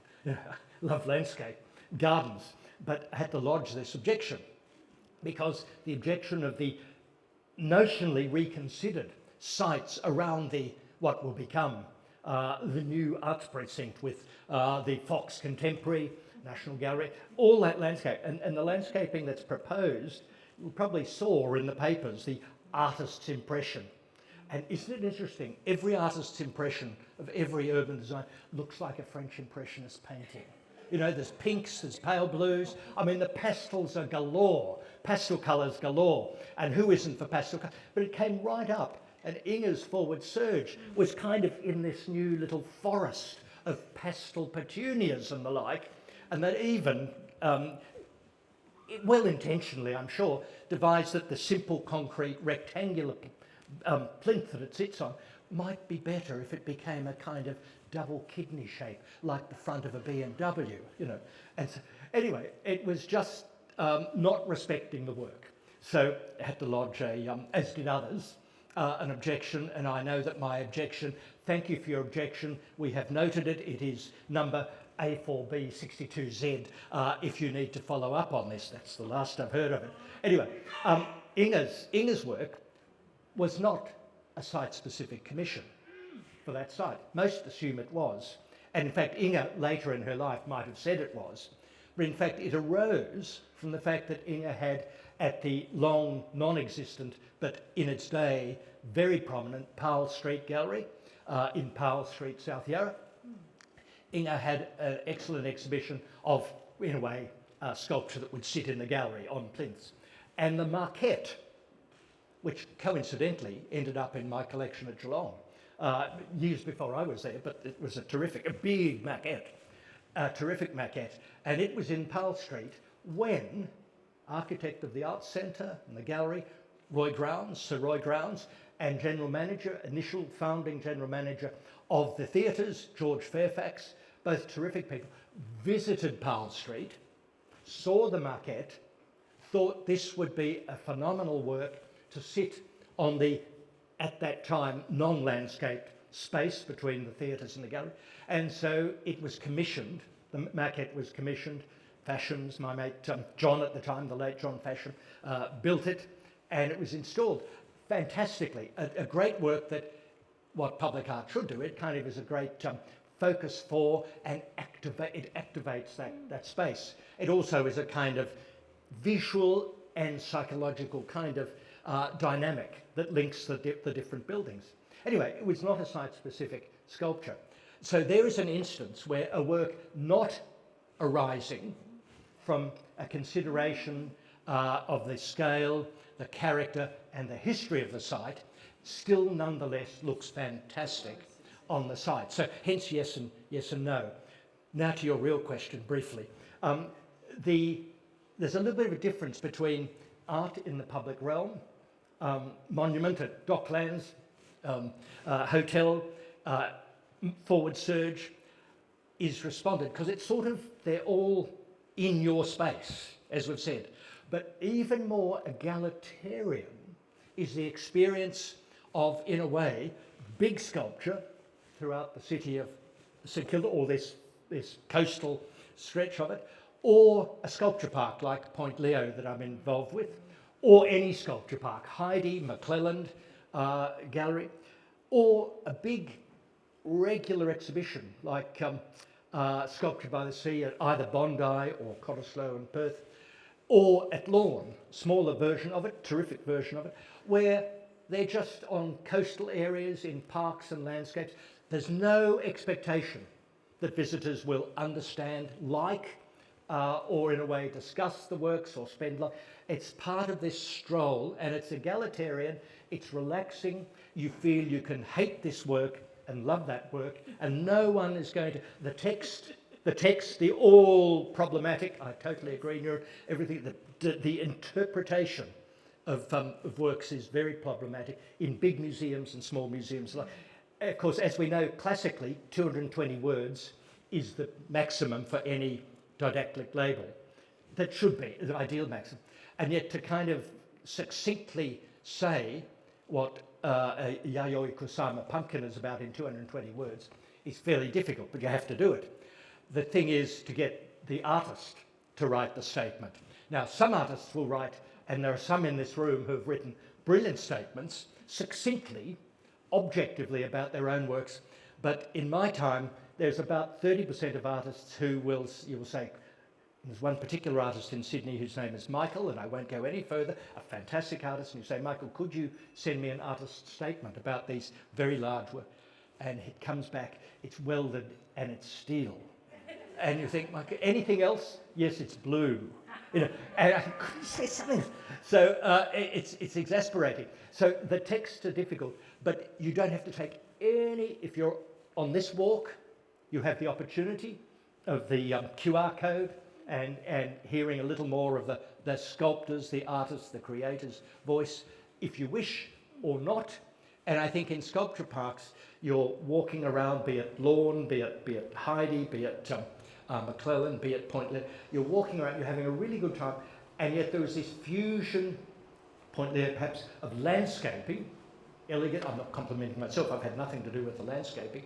love landscape, gardens, but I had to lodge this objection because the objection of the notionally reconsidered sites around what will become the new arts precinct with the Fox Contemporary, National Gallery, all that landscape. And the landscaping that's proposed, you probably saw in the papers, the artist's impression. And isn't it interesting? Every artist's impression of every urban design looks like a French Impressionist painting. You know, there's pinks, there's pale blues. I mean, the pastels are galore, pastel colours galore. And who isn't for pastel colours? But it came right up. And Inga's Forward Surge was kind of in this new little forest of pastel petunias and the like. And that even, well intentionally, I'm sure, devised that the simple concrete rectangular plinth that it sits on might be better if it became a kind of double kidney shape, like the front of a BMW, you know. And so, anyway, it was just not respecting the work. So I had to lodge as did others, an objection, and I know that my objection, thank you for your objection, we have noted it, it is number A4B62Z if you need to follow up on this. That's the last I've heard of it. Anyway, Inga's work was not a site-specific commission for that site. Most assume it was. And in fact, Inga later in her life might have said it was. But in fact, it arose from the fact that Inga had, at the long non-existent, but in its day, very prominent Powell Street Gallery in Powell Street, South Yarra. Inga had an excellent exhibition of, in a way, sculpture that would sit in the gallery on plinths. And the maquette, which coincidentally ended up in my collection at Geelong years before I was there, but it was a big maquette, a terrific maquette. And it was in Powell Street when architect of the Arts Centre and the gallery, Sir Roy Grounds, and initial founding general manager of the theatres, George Fairfax, both terrific people, visited Powell Street, saw the maquette, thought this would be a phenomenal work to sit on the, at that time, non-landscaped space between the theatres and the gallery. And so it was commissioned, the maquette was commissioned. Fashions, my mate John at the time, the late John Fashion, built it, and it was installed fantastically. A great work that, what public art should do, it kind of is a great focus for, and it activates that space. It also is a kind of visual and psychological kind of dynamic that links the different buildings. Anyway, it was not a site-specific sculpture. So there is an instance where a work not arising from a consideration of the scale, the character, and the history of the site still nonetheless looks fantastic on the site. So hence yes and no. Now to your real question briefly. There's a little bit of a difference between art in the public realm, monument at Docklands, hotel, Forward Surge is responded, because it's sort of, they're all in your space, as we've said. But even more egalitarian is the experience of, in a way, big sculpture throughout the city of St Kilda, or this coastal stretch of it, or a sculpture park like Point Leo that I'm involved with, or any sculpture park, Heidi, McClelland Gallery, or a big regular exhibition like Sculpture by the Sea at either Bondi or Cottesloe in Perth. Or at Lawn, smaller version of it, terrific version of it, where they're just on coastal areas in parks and landscapes. There's no expectation that visitors will understand, or in a way discuss the works or spend life. It's part of this stroll, and it's egalitarian, it's relaxing. You feel you can hate this work and love that work, and no one is going to, the text, the all problematic, I totally agree, everything, the interpretation of works is very problematic in big museums and small museums. Of course, as we know, classically, 220 words is the maximum for any didactic label. That should be the ideal maximum. And yet to kind of succinctly say what a Yayoi Kusama pumpkin is about in 220 words is fairly difficult, but you have to do it. The thing is to get the artist to write the statement. Now, some artists will write, and there are some in this room who have written brilliant statements, succinctly, objectively about their own works, but in my time, there's about 30% of artists who you will say, there's one particular artist in Sydney whose name is Michael, and I won't go any further, a fantastic artist, and you say, Michael, could you send me an artist's statement about these very large works? And it comes back, it's welded and it's steel. And you think, Michael, anything else? Yes, it's blue. And I couldn't say something. So it's exasperating. So the texts are difficult, but you don't have to take any, if you're on this walk, you have the opportunity of the QR code and hearing a little more of the sculptors, the artists, the creators' voice, if you wish or not. And I think in sculpture parks, you're walking around, be it Lawn, be it Heidi, be it McClellan, be it Point Lear, you're walking around, you're having a really good time, and yet there is this fusion, Point Lear perhaps, of landscaping, elegant, I'm not complimenting myself, I've had nothing to do with the landscaping,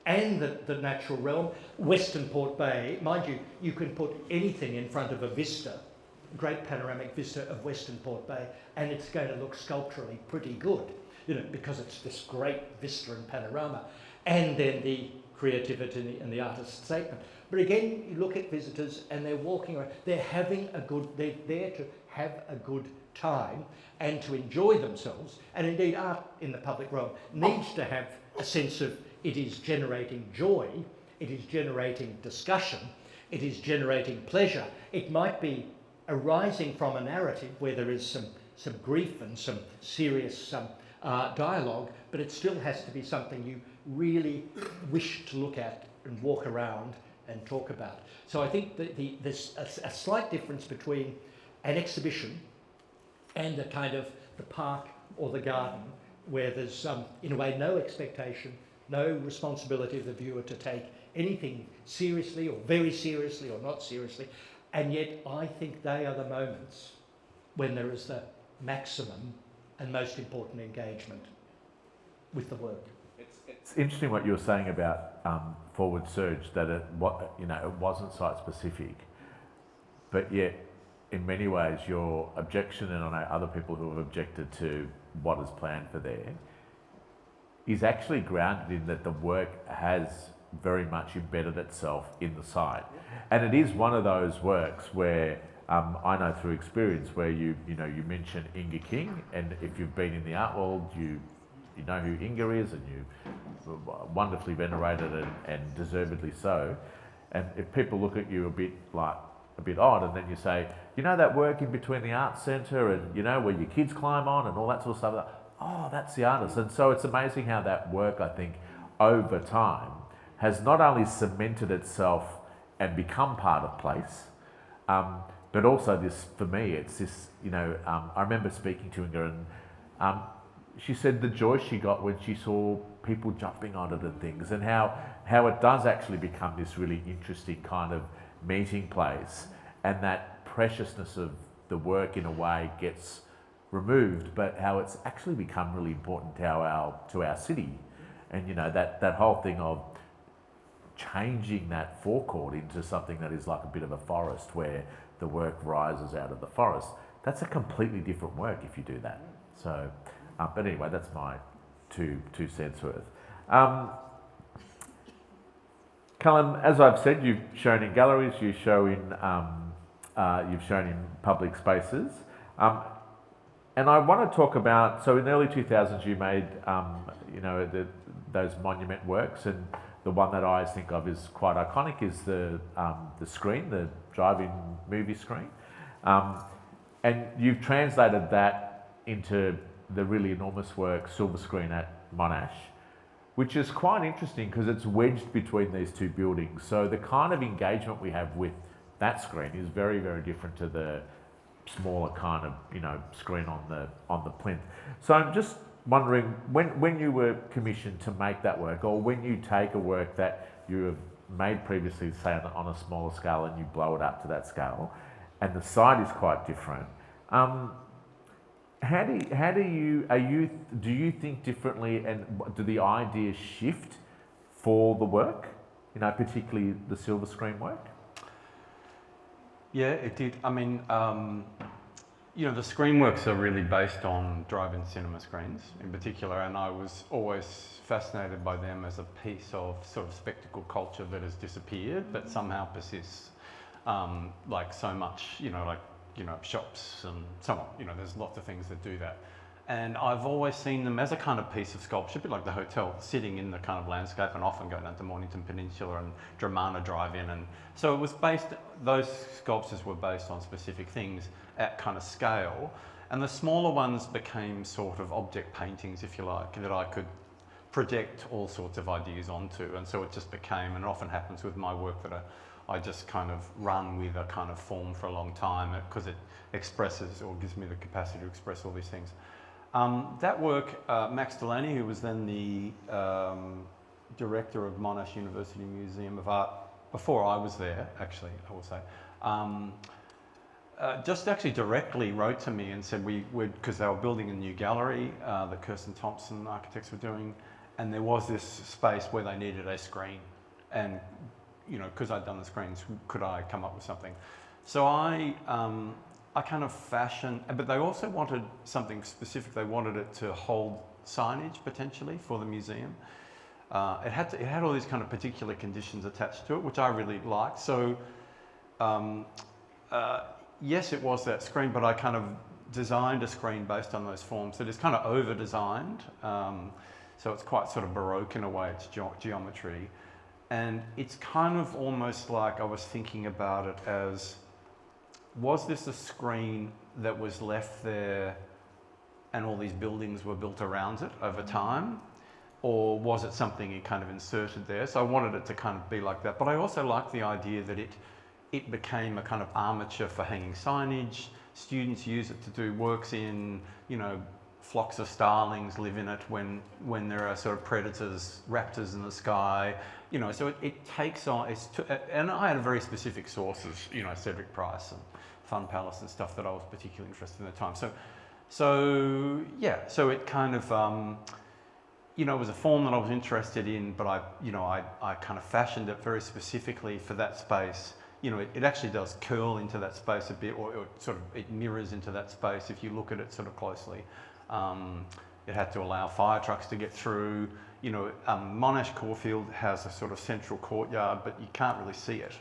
and the natural realm. Western Port Bay, mind you, you can put anything in front of a vista, great panoramic vista of Western Port Bay, and it's going to look sculpturally pretty good, because it's this great vista and panorama, and then the creativity and the artist's statement. But again, you look at visitors and they're walking around, they're there to have a good time and to enjoy themselves. And indeed, art in the public realm needs to have a sense of it is generating joy, it is generating discussion, it is generating pleasure. It might be arising from a narrative where there is some grief and some serious dialogue, but it still has to be something you really wish to look at and walk around and talk about. So I think there's a slight difference between an exhibition and a kind of the park or the garden, where there's in a way no expectation, no responsibility of the viewer to take anything seriously or very seriously or not seriously, and yet I think they are the moments when there is the maximum and most important engagement with the work. It's interesting what you were saying about Forward Surge, that it wasn't site specific, but yet in many ways your objection, and I know other people who have objected to what is planned for there, is actually grounded in that the work has very much embedded itself in the site. And it is one of those works where I know through experience where you mention Inga King, and if you've been in the art world, you know who Inga is, and you wonderfully venerated and deservedly so. And if people look at you a bit odd, and then you say, that work in between the art centre and where your kids climb on and all that sort of stuff, oh, that's the artist. And so it's amazing how that work, I think, over time has not only cemented itself and become part of place, but also this, for me, it's this, I remember speaking to Inga, and she said the joy she got when she saw people jumping on it and things, and how it does actually become this really interesting kind of meeting place, and that preciousness of the work in a way gets removed, but how it's actually become really important to our city. And that whole thing of changing that forecourt into something that is like a bit of a forest where the work rises out of the forest, that's a completely different work if you do that. So but anyway, that's my two cents worth. Callum, as I've said, you've shown in galleries, you show in you've shown in public spaces. And I want to talk about, so in the early 2000s you made, those monument works, and the one that I think of as quite iconic is the screen, the drive-in movie screen. And you've translated that into the really enormous work, Silver Screen at Monash, which is quite interesting because it's wedged between these two buildings. So the kind of engagement we have with that screen is very, very different to the smaller kind of, screen on the plinth. So I'm just wondering, when you were commissioned to make that work, or when you take a work that you have made previously, say on a smaller scale, and you blow it up to that scale, and the site is quite different, do you think differently, and do the ideas shift for the work, particularly the Silver Screen work? Yeah, it did. I mean, the screenworks are really based on drive-in cinema screens in particular, and I was always fascinated by them as a piece of sort of spectacle culture that has disappeared but somehow persists, like so much, shops and so on. There's lots of things that do that. And I've always seen them as a kind of piece of sculpture, a bit like the hotel, sitting in the kind of landscape, and often going down to Mornington Peninsula and Dramana Drive-In. And so it was those sculptures were based on specific things at kind of scale. And the smaller ones became sort of object paintings, if you like, that I could project all sorts of ideas onto. And so it just became, and it often happens with my work, that I just kind of run with a kind of form for a long time because it expresses or gives me the capacity to express all these things. That work, Max Delaney, who was then the director of Monash University Museum of Art, before I was there, actually, I will say, just actually directly wrote to me and said because they were building a new gallery that Kirsten Thompson architects were doing, and there was this space where they needed a screen, and because I'd done the screens, could I come up with something? So I kind of fashioned, but they also wanted something specific. They wanted it to hold signage potentially for the museum. It had all these kind of particular conditions attached to it, which I really liked. So yes, it was that screen, but I kind of designed a screen based on those forms. So it's kind of over-designed. So it's quite sort of Baroque in a way, its geometry. And it's kind of almost like I was thinking about it as, was this a screen that was left there and all these buildings were built around it over time? Or was it something you kind of inserted there? So I wanted it to kind of be like that. But I also liked the idea that it became a kind of armature for hanging signage. Students use it to do works in, flocks of starlings live in it when there are sort of predators, raptors in the sky. So it takes on, and I had a very specific sources, Cedric Price and Fun Palace and stuff that I was particularly interested in at the time. So it kind of, it was a form that I was interested in, but I kind of fashioned it very specifically for that space. It actually does curl into that space a bit, or it mirrors into that space if you look at it sort of closely. It had to allow fire trucks to get through. Monash Caulfield has a sort of central courtyard, but you can't really see it,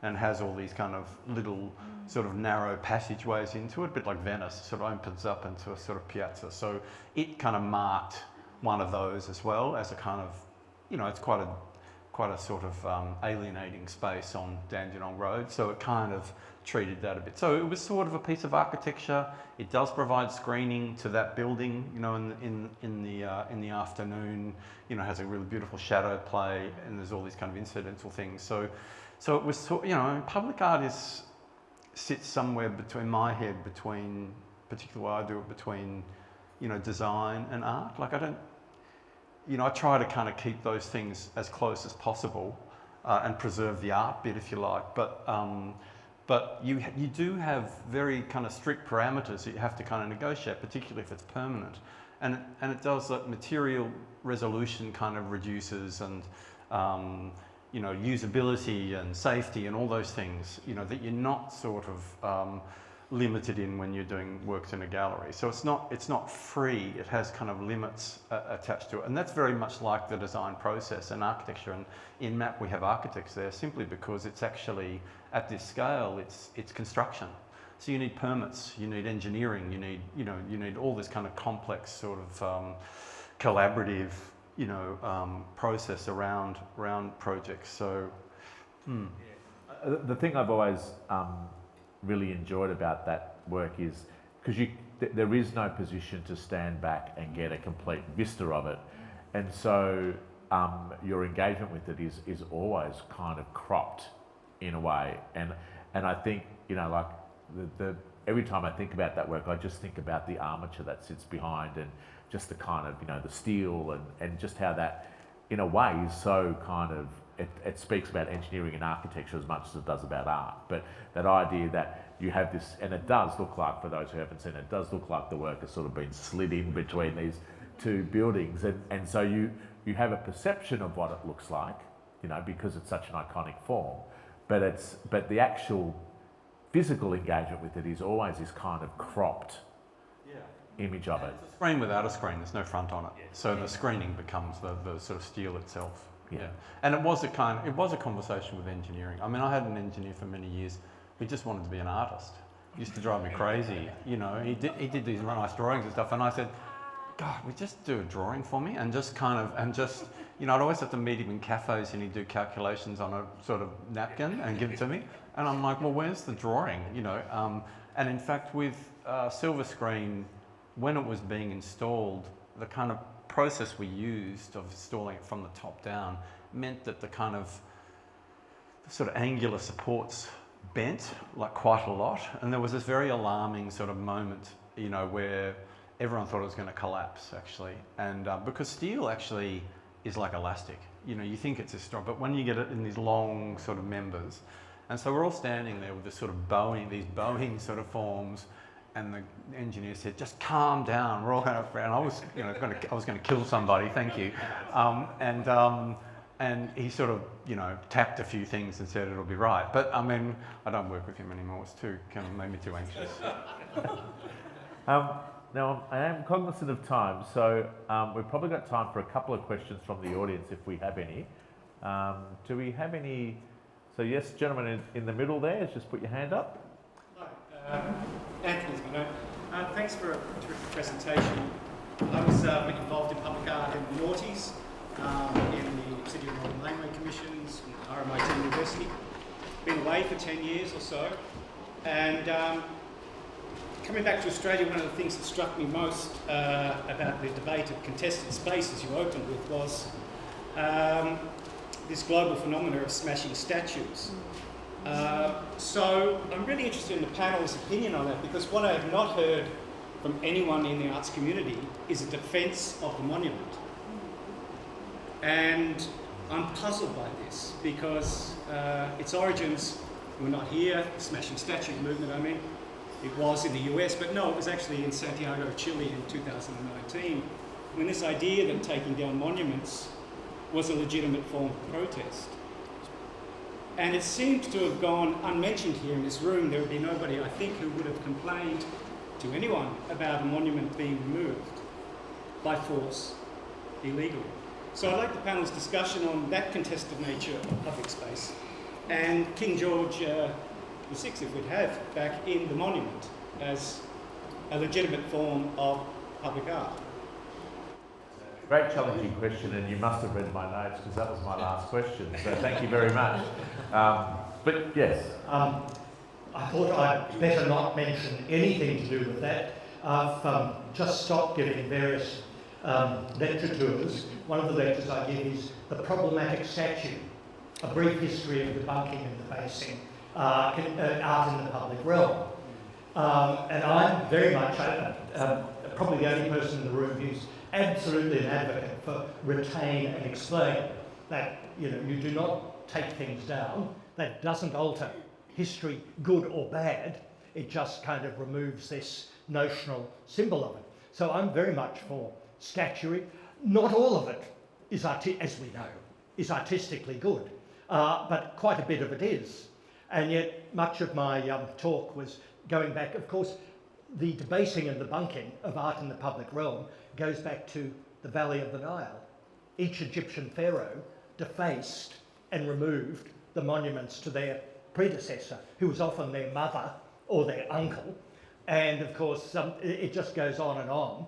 and has all these kind of little sort of narrow passageways into it, a bit like Venice, sort of opens up into a sort of piazza. So it kind of marked one of those as well as a kind of, it's quite a sort of alienating space on Dandenong Road. So it kind of treated that a bit. So it was sort of a piece of architecture. It does provide screening to that building, in the afternoon. Has a really beautiful shadow play, and there's all these kind of incidental things. So it was public art sits somewhere between my head, particularly where I do it, between design and art. Like I try to kind of keep those things as close as possible and preserve the art bit, if you like. But you do have very kind of strict parameters that you have to kind of negotiate, particularly if it's permanent. And it does, like, material resolution kind of reduces, and usability and safety and all those things, that you're not sort of limited in when you're doing works in a gallery. So it's not free, it has kind of limits attached to it. And that's very much like the design process and architecture. And in MAP we have architects there simply because it's actually, at this scale, it's construction. So you need permits, you need engineering, you need all this kind of complex sort of collaborative, process around projects. So, The thing I've always really enjoyed about that work is because there is no position to stand back and get a complete vista of it, and so your engagement with it is always kind of cropped in a way, and I think like the every time I think about that work, I just think about the armature that sits behind and just the kind of the steel and just how that in a way is so kind of it speaks about engineering and architecture as much as it does about art. But that idea that you have this, and it does look like, for those who haven't seen it, it does look like the work has sort of been slid in between these two buildings. And so you have a perception of what it looks like, because it's such an iconic form. But the actual physical engagement with it is always this kind of cropped image of it. It's a screen without a screen, there's no front on it. So the screening becomes the sort of steel itself. Yeah. And it was a conversation with engineering. I mean, I had an engineer for many years who just wanted to be an artist. It used to drive me crazy. He did these nice drawings and stuff, and I said, God, would just do a drawing for me? And just I'd always have to meet him in cafes and he'd do calculations on a sort of napkin and give it to me. And I'm like, well, where's the drawing? And in fact, with Silver Screen, when it was being installed, the kind of process we used of installing it from the top down meant that the kind of sort of angular supports bent like quite a lot, and there was this very alarming sort of moment, where everyone thought it was going to collapse actually, and because steel actually is like elastic, you think it's as strong, but when you get it in these long sort of members, and so we're all standing there with this sort of these bowing sort of forms. And the engineer said, "Just calm down. We're all going to." And I was, I was going to kill somebody. Thank you. And he sort of, tapped a few things and said it'll be right. But I mean, I don't work with him anymore. It's kind of made me too anxious. Now I am cognizant of time, so we've probably got time for a couple of questions from the audience if we have any. Do we have any? So yes, gentleman in the middle there, just put your hand up. Anthony's my name. Thanks for a terrific presentation. I was involved in public art in the noughties, in the City of Northern Laneway Commissions, RMIT University. Been away for 10 years or so. And coming back to Australia, one of the things that struck me most about the debate of contested space, as you opened with, was this global phenomena of smashing statues. So I'm really interested in the panel's opinion on that, because what I have not heard from anyone in the arts community is a defence of the monument. And I'm puzzled by this because its origins were not here, the smashing statue movement I mean. It was in the US, but no, it was actually in Santiago, Chile in 2019, when this idea that taking down monuments was a legitimate form of protest. And it seems to have gone unmentioned here in this room. There would be nobody, I think, who would have complained to anyone about a monument being removed by force, illegally. So I'd like the panel's discussion on that contested nature of public space and King George VI, if we'd have, back in the monument as a legitimate form of public art. Great challenging question, and you must have read my notes because that was my last question, so thank you very much. But yes. I thought I'd better not mention anything to do with that. I've just stopped giving various lecture tours. One of the lectures I give is The Problematic Statue, a brief history of debunking and debasing art in the public realm. And I'm very much, probably the only person in the room who's absolutely an advocate for retain and explain, that you do not take things down. That doesn't alter history, good or bad. It just kind of removes this notional symbol of it. So I'm very much for statuary. Not all of it is, as we know, is artistically good, but quite a bit of it is. And yet much of my talk was going back, of course, the debasing and debunking of art in the public realm goes back to the Valley of the Nile. Each Egyptian pharaoh defaced and removed the monuments to their predecessor, who was often their mother or their uncle. And of course, it just goes on and on.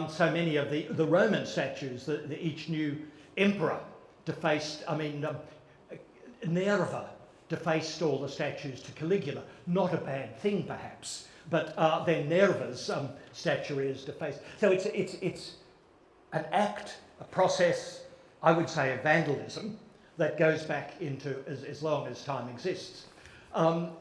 So many of the Roman statues that each new emperor defaced, Nerva defaced all the statues to Caligula. Not a bad thing, perhaps, but then Nerva's statue is defaced. So it's an act, a process, I would say, of vandalism that goes back into as long as time exists. I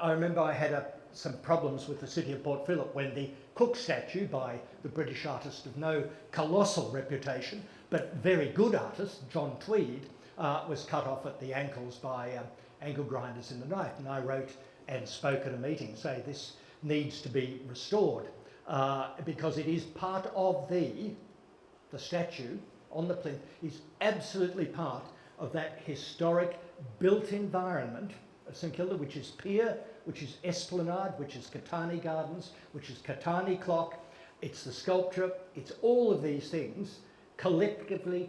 remember I had some problems with the city of Port Phillip when the Cook statue, by the British artist of no colossal reputation, but very good artist, John Tweed, was cut off at the ankles by ankle grinders in the night. And I wrote and spoke at a meeting saying this needs to be restored because it is part of the statue on the plinth is absolutely part of that historic built environment of St Kilda, which is Pier, which is Esplanade, which is Catani Gardens, which is Catani Clock. It's the sculpture, it's all of these things collectively,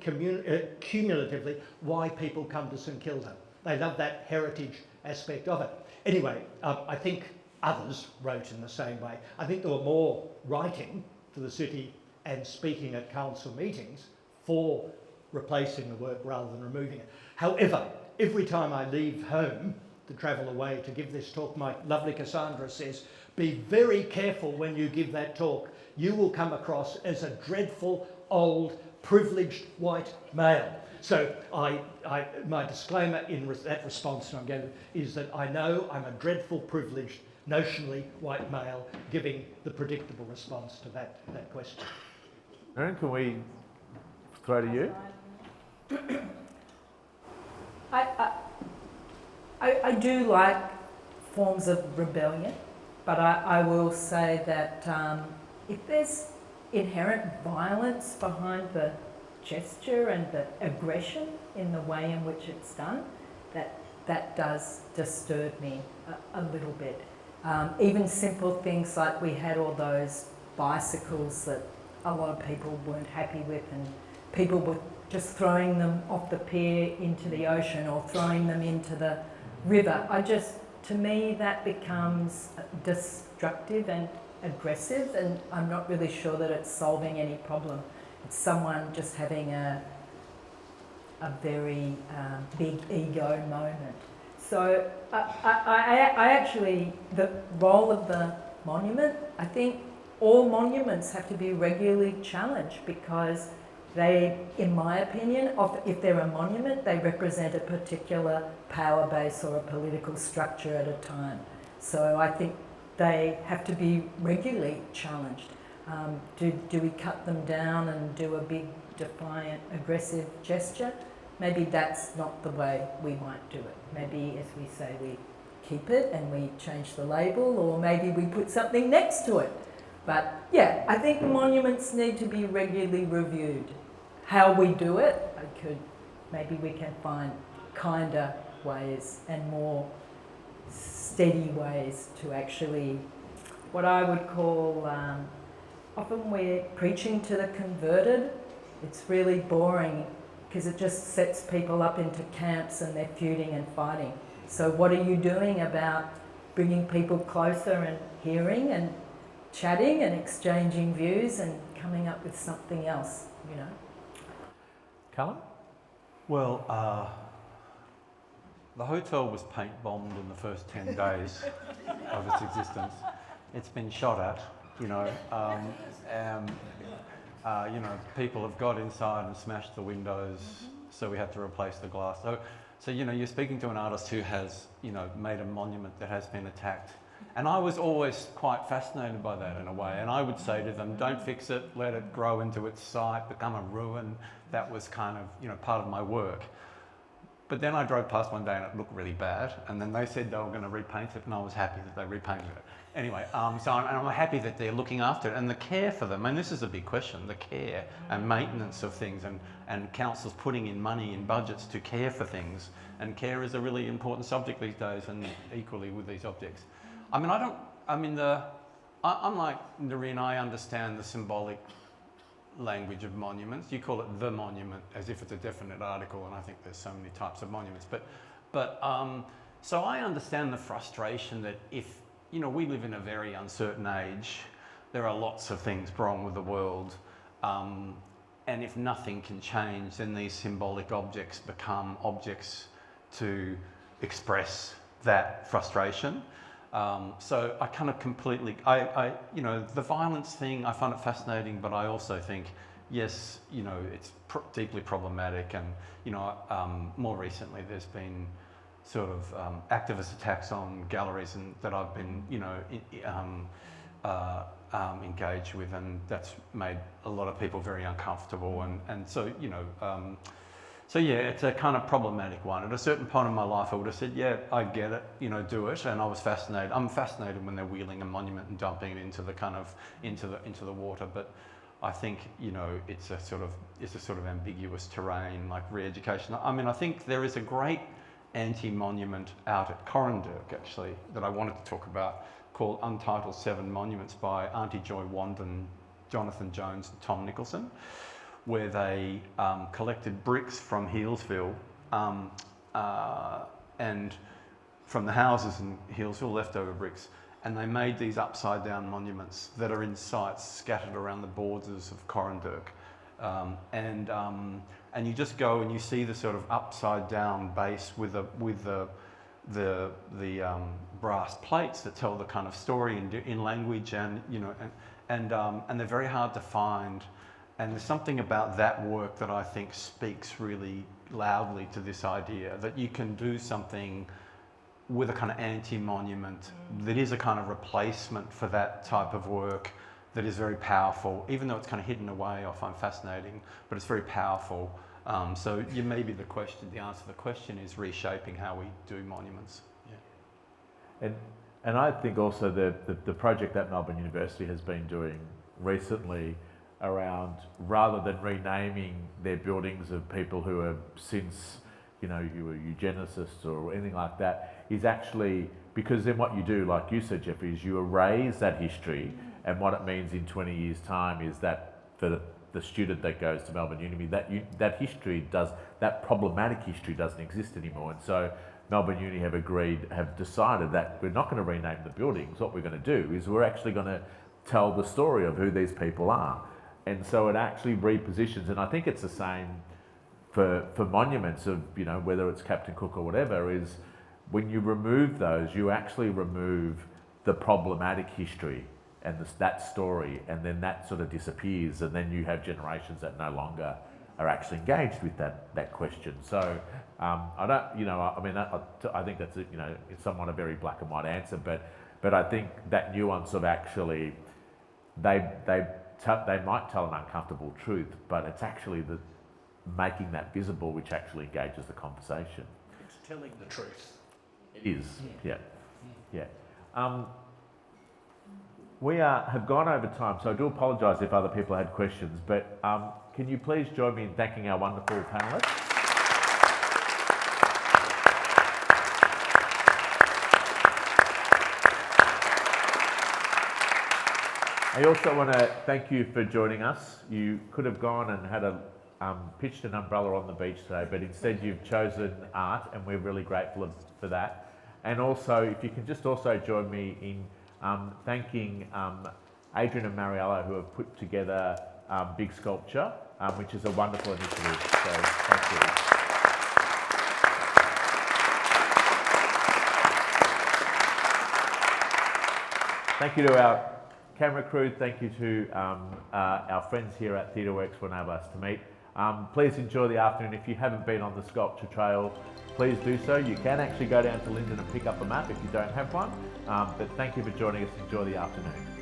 cumulatively, why people come to St Kilda. They love that heritage aspect of it. Anyway, I think others wrote in the same way. I think there were more writing to the city and speaking at council meetings for replacing the work rather than removing it. However, every time I leave home to travel away to give this talk, my lovely Cassandra says, be very careful when you give that talk. You will come across as a dreadful, old, privileged white male. So my disclaimer in that response I'm going to, is that I know I'm a dreadful, privileged, notionally white male giving the predictable response to that question. Erin, can we throw to you? I do like forms of rebellion, but I will say that if there's inherent violence behind the gesture and the aggression in the way in which it's done, that does disturb me a little bit. Even simple things like we had all those bicycles that a lot of people weren't happy with, and people were just throwing them off the pier into the ocean or throwing them into the river. To me, that becomes destructive and aggressive, and I'm not really sure that it's solving any problem. It's someone just having a very big ego moment. So I actually, the role of the monument, I think all monuments have to be regularly challenged because they, in my opinion, if they're a monument, they represent a particular power base or a political structure at a time. So I think they have to be regularly challenged. Do we cut them down and do a big, defiant, aggressive gesture? Maybe that's not the way we might do it. Maybe, as we say, we keep it and we change the label, or maybe we put something next to it. But yeah, I think monuments need to be regularly reviewed. How we do it, maybe we can find kinder ways and more steady ways to actually, what I would call, often we're preaching to the converted. It's really boring because it just sets people up into camps and they're feuding and fighting. So what are you doing about bringing people closer and hearing and chatting and exchanging views and coming up with something else, you know? Callum? Well, the hotel was paint bombed in the first 10 days of its existence. It's been shot at, people have got inside and smashed the windows, so we had to replace the glass. So you're speaking to an artist who has, made a monument that has been attacked. And I was always quite fascinated by that in a way. And I would say to them, don't fix it, let it grow into its site, become a ruin. That was kind of, part of my work. But then I drove past one day and it looked really bad. And then they said they were going to repaint it, and I was happy that they repainted it. Anyway, I'm happy that they're looking after it, and the care for them. And this is a big question, the care and maintenance of things, and councils putting in money in budgets to care for things. And care is a really important subject these days, and equally with these objects. I mean, I'm like Noreen, I understand the symbolic language of monuments. You call it the monument as if it's a definite article, and I think there's so many types of monuments. So I understand the frustration that if, you know, we live in a very uncertain age, there are lots of things wrong with the world, and if nothing can change, then these symbolic objects become objects to express that frustration. So I kind of completely, you know, the violence thing, I find it fascinating, but I also think, yes, you know, it's deeply problematic, and, you know, more recently there's been sort of activist attacks on galleries and that I've been, you know, engaged with, and that's made a lot of people very uncomfortable, and so, you know, so yeah, it's a kind of problematic one. At a certain point in my life, I would have said, yeah, I get it, you know, do it. And I was fascinated. I'm fascinated when they're wheeling a monument and dumping it into the kind of into the water. But I think, you know, it's a sort of ambiguous terrain, like re-education. I mean, I think there is a great anti-monument out at Corranderk, actually, that I wanted to talk about, called Untitled 7 Monuments by Auntie Joy Wandon, Jonathan Jones and Tom Nicholson, where they collected bricks from Healesville and from the houses in Healesville, leftover bricks, and they made these upside down monuments that are in sites scattered around the borders of Corranderk. And you just go and you see the sort of upside down base with the brass plates that tell the kind of story in language, and, you know, and they're very hard to find. And there's something about that work that I think speaks really loudly to this idea that you can do something with a kind of anti-monument that is a kind of replacement for that type of work that is very powerful, even though it's kind of hidden away. I find fascinating, but it's very powerful. So maybe the answer to the question is reshaping how we do monuments. Yeah. And I think also the project that Melbourne University has been doing recently around, rather than renaming their buildings of people who have since, you know, you were eugenicists or anything like that, is actually, because then what you do, like you said, Jeffrey, is you erase that history, and what it means in 20 years' time is that for the student that goes to Melbourne Uni, that history that problematic history doesn't exist anymore. And so Melbourne Uni have decided that we're not going to rename the buildings. What we're going to do is we're actually going to tell the story of who these people are. And so it actually repositions, and I think it's the same for monuments of, you know, whether it's Captain Cook or whatever, is when you remove those, you actually remove the problematic history and that story, and then that sort of disappears, and then you have generations that no longer are actually engaged with that question. So I don't, you know, I mean, I think that's, you know, it's somewhat a very black and white answer, but I think that nuance of actually they might tell an uncomfortable truth, but it's actually making that visible which actually engages the conversation. It's telling the truth. It is, yeah. We have gone over time, so I do apologise if other people had questions, but can you please join me in thanking our wonderful panellists? I also want to thank you for joining us. You could have gone and had pitched an umbrella on the beach today, but instead you've chosen art, and we're really grateful for that. And also, if you can just also join me in thanking Adrian and Mariella, who have put together Big Sculpture, which is a wonderful initiative. So thank you. Thank you to our camera crew. Thank you to our friends here at TheatreWorks for enabling us to meet. Please enjoy the afternoon. If you haven't been on the Sculpture Trail, please do so. You can actually go down to Linden and pick up a map if you don't have one. But thank you for joining us. Enjoy the afternoon.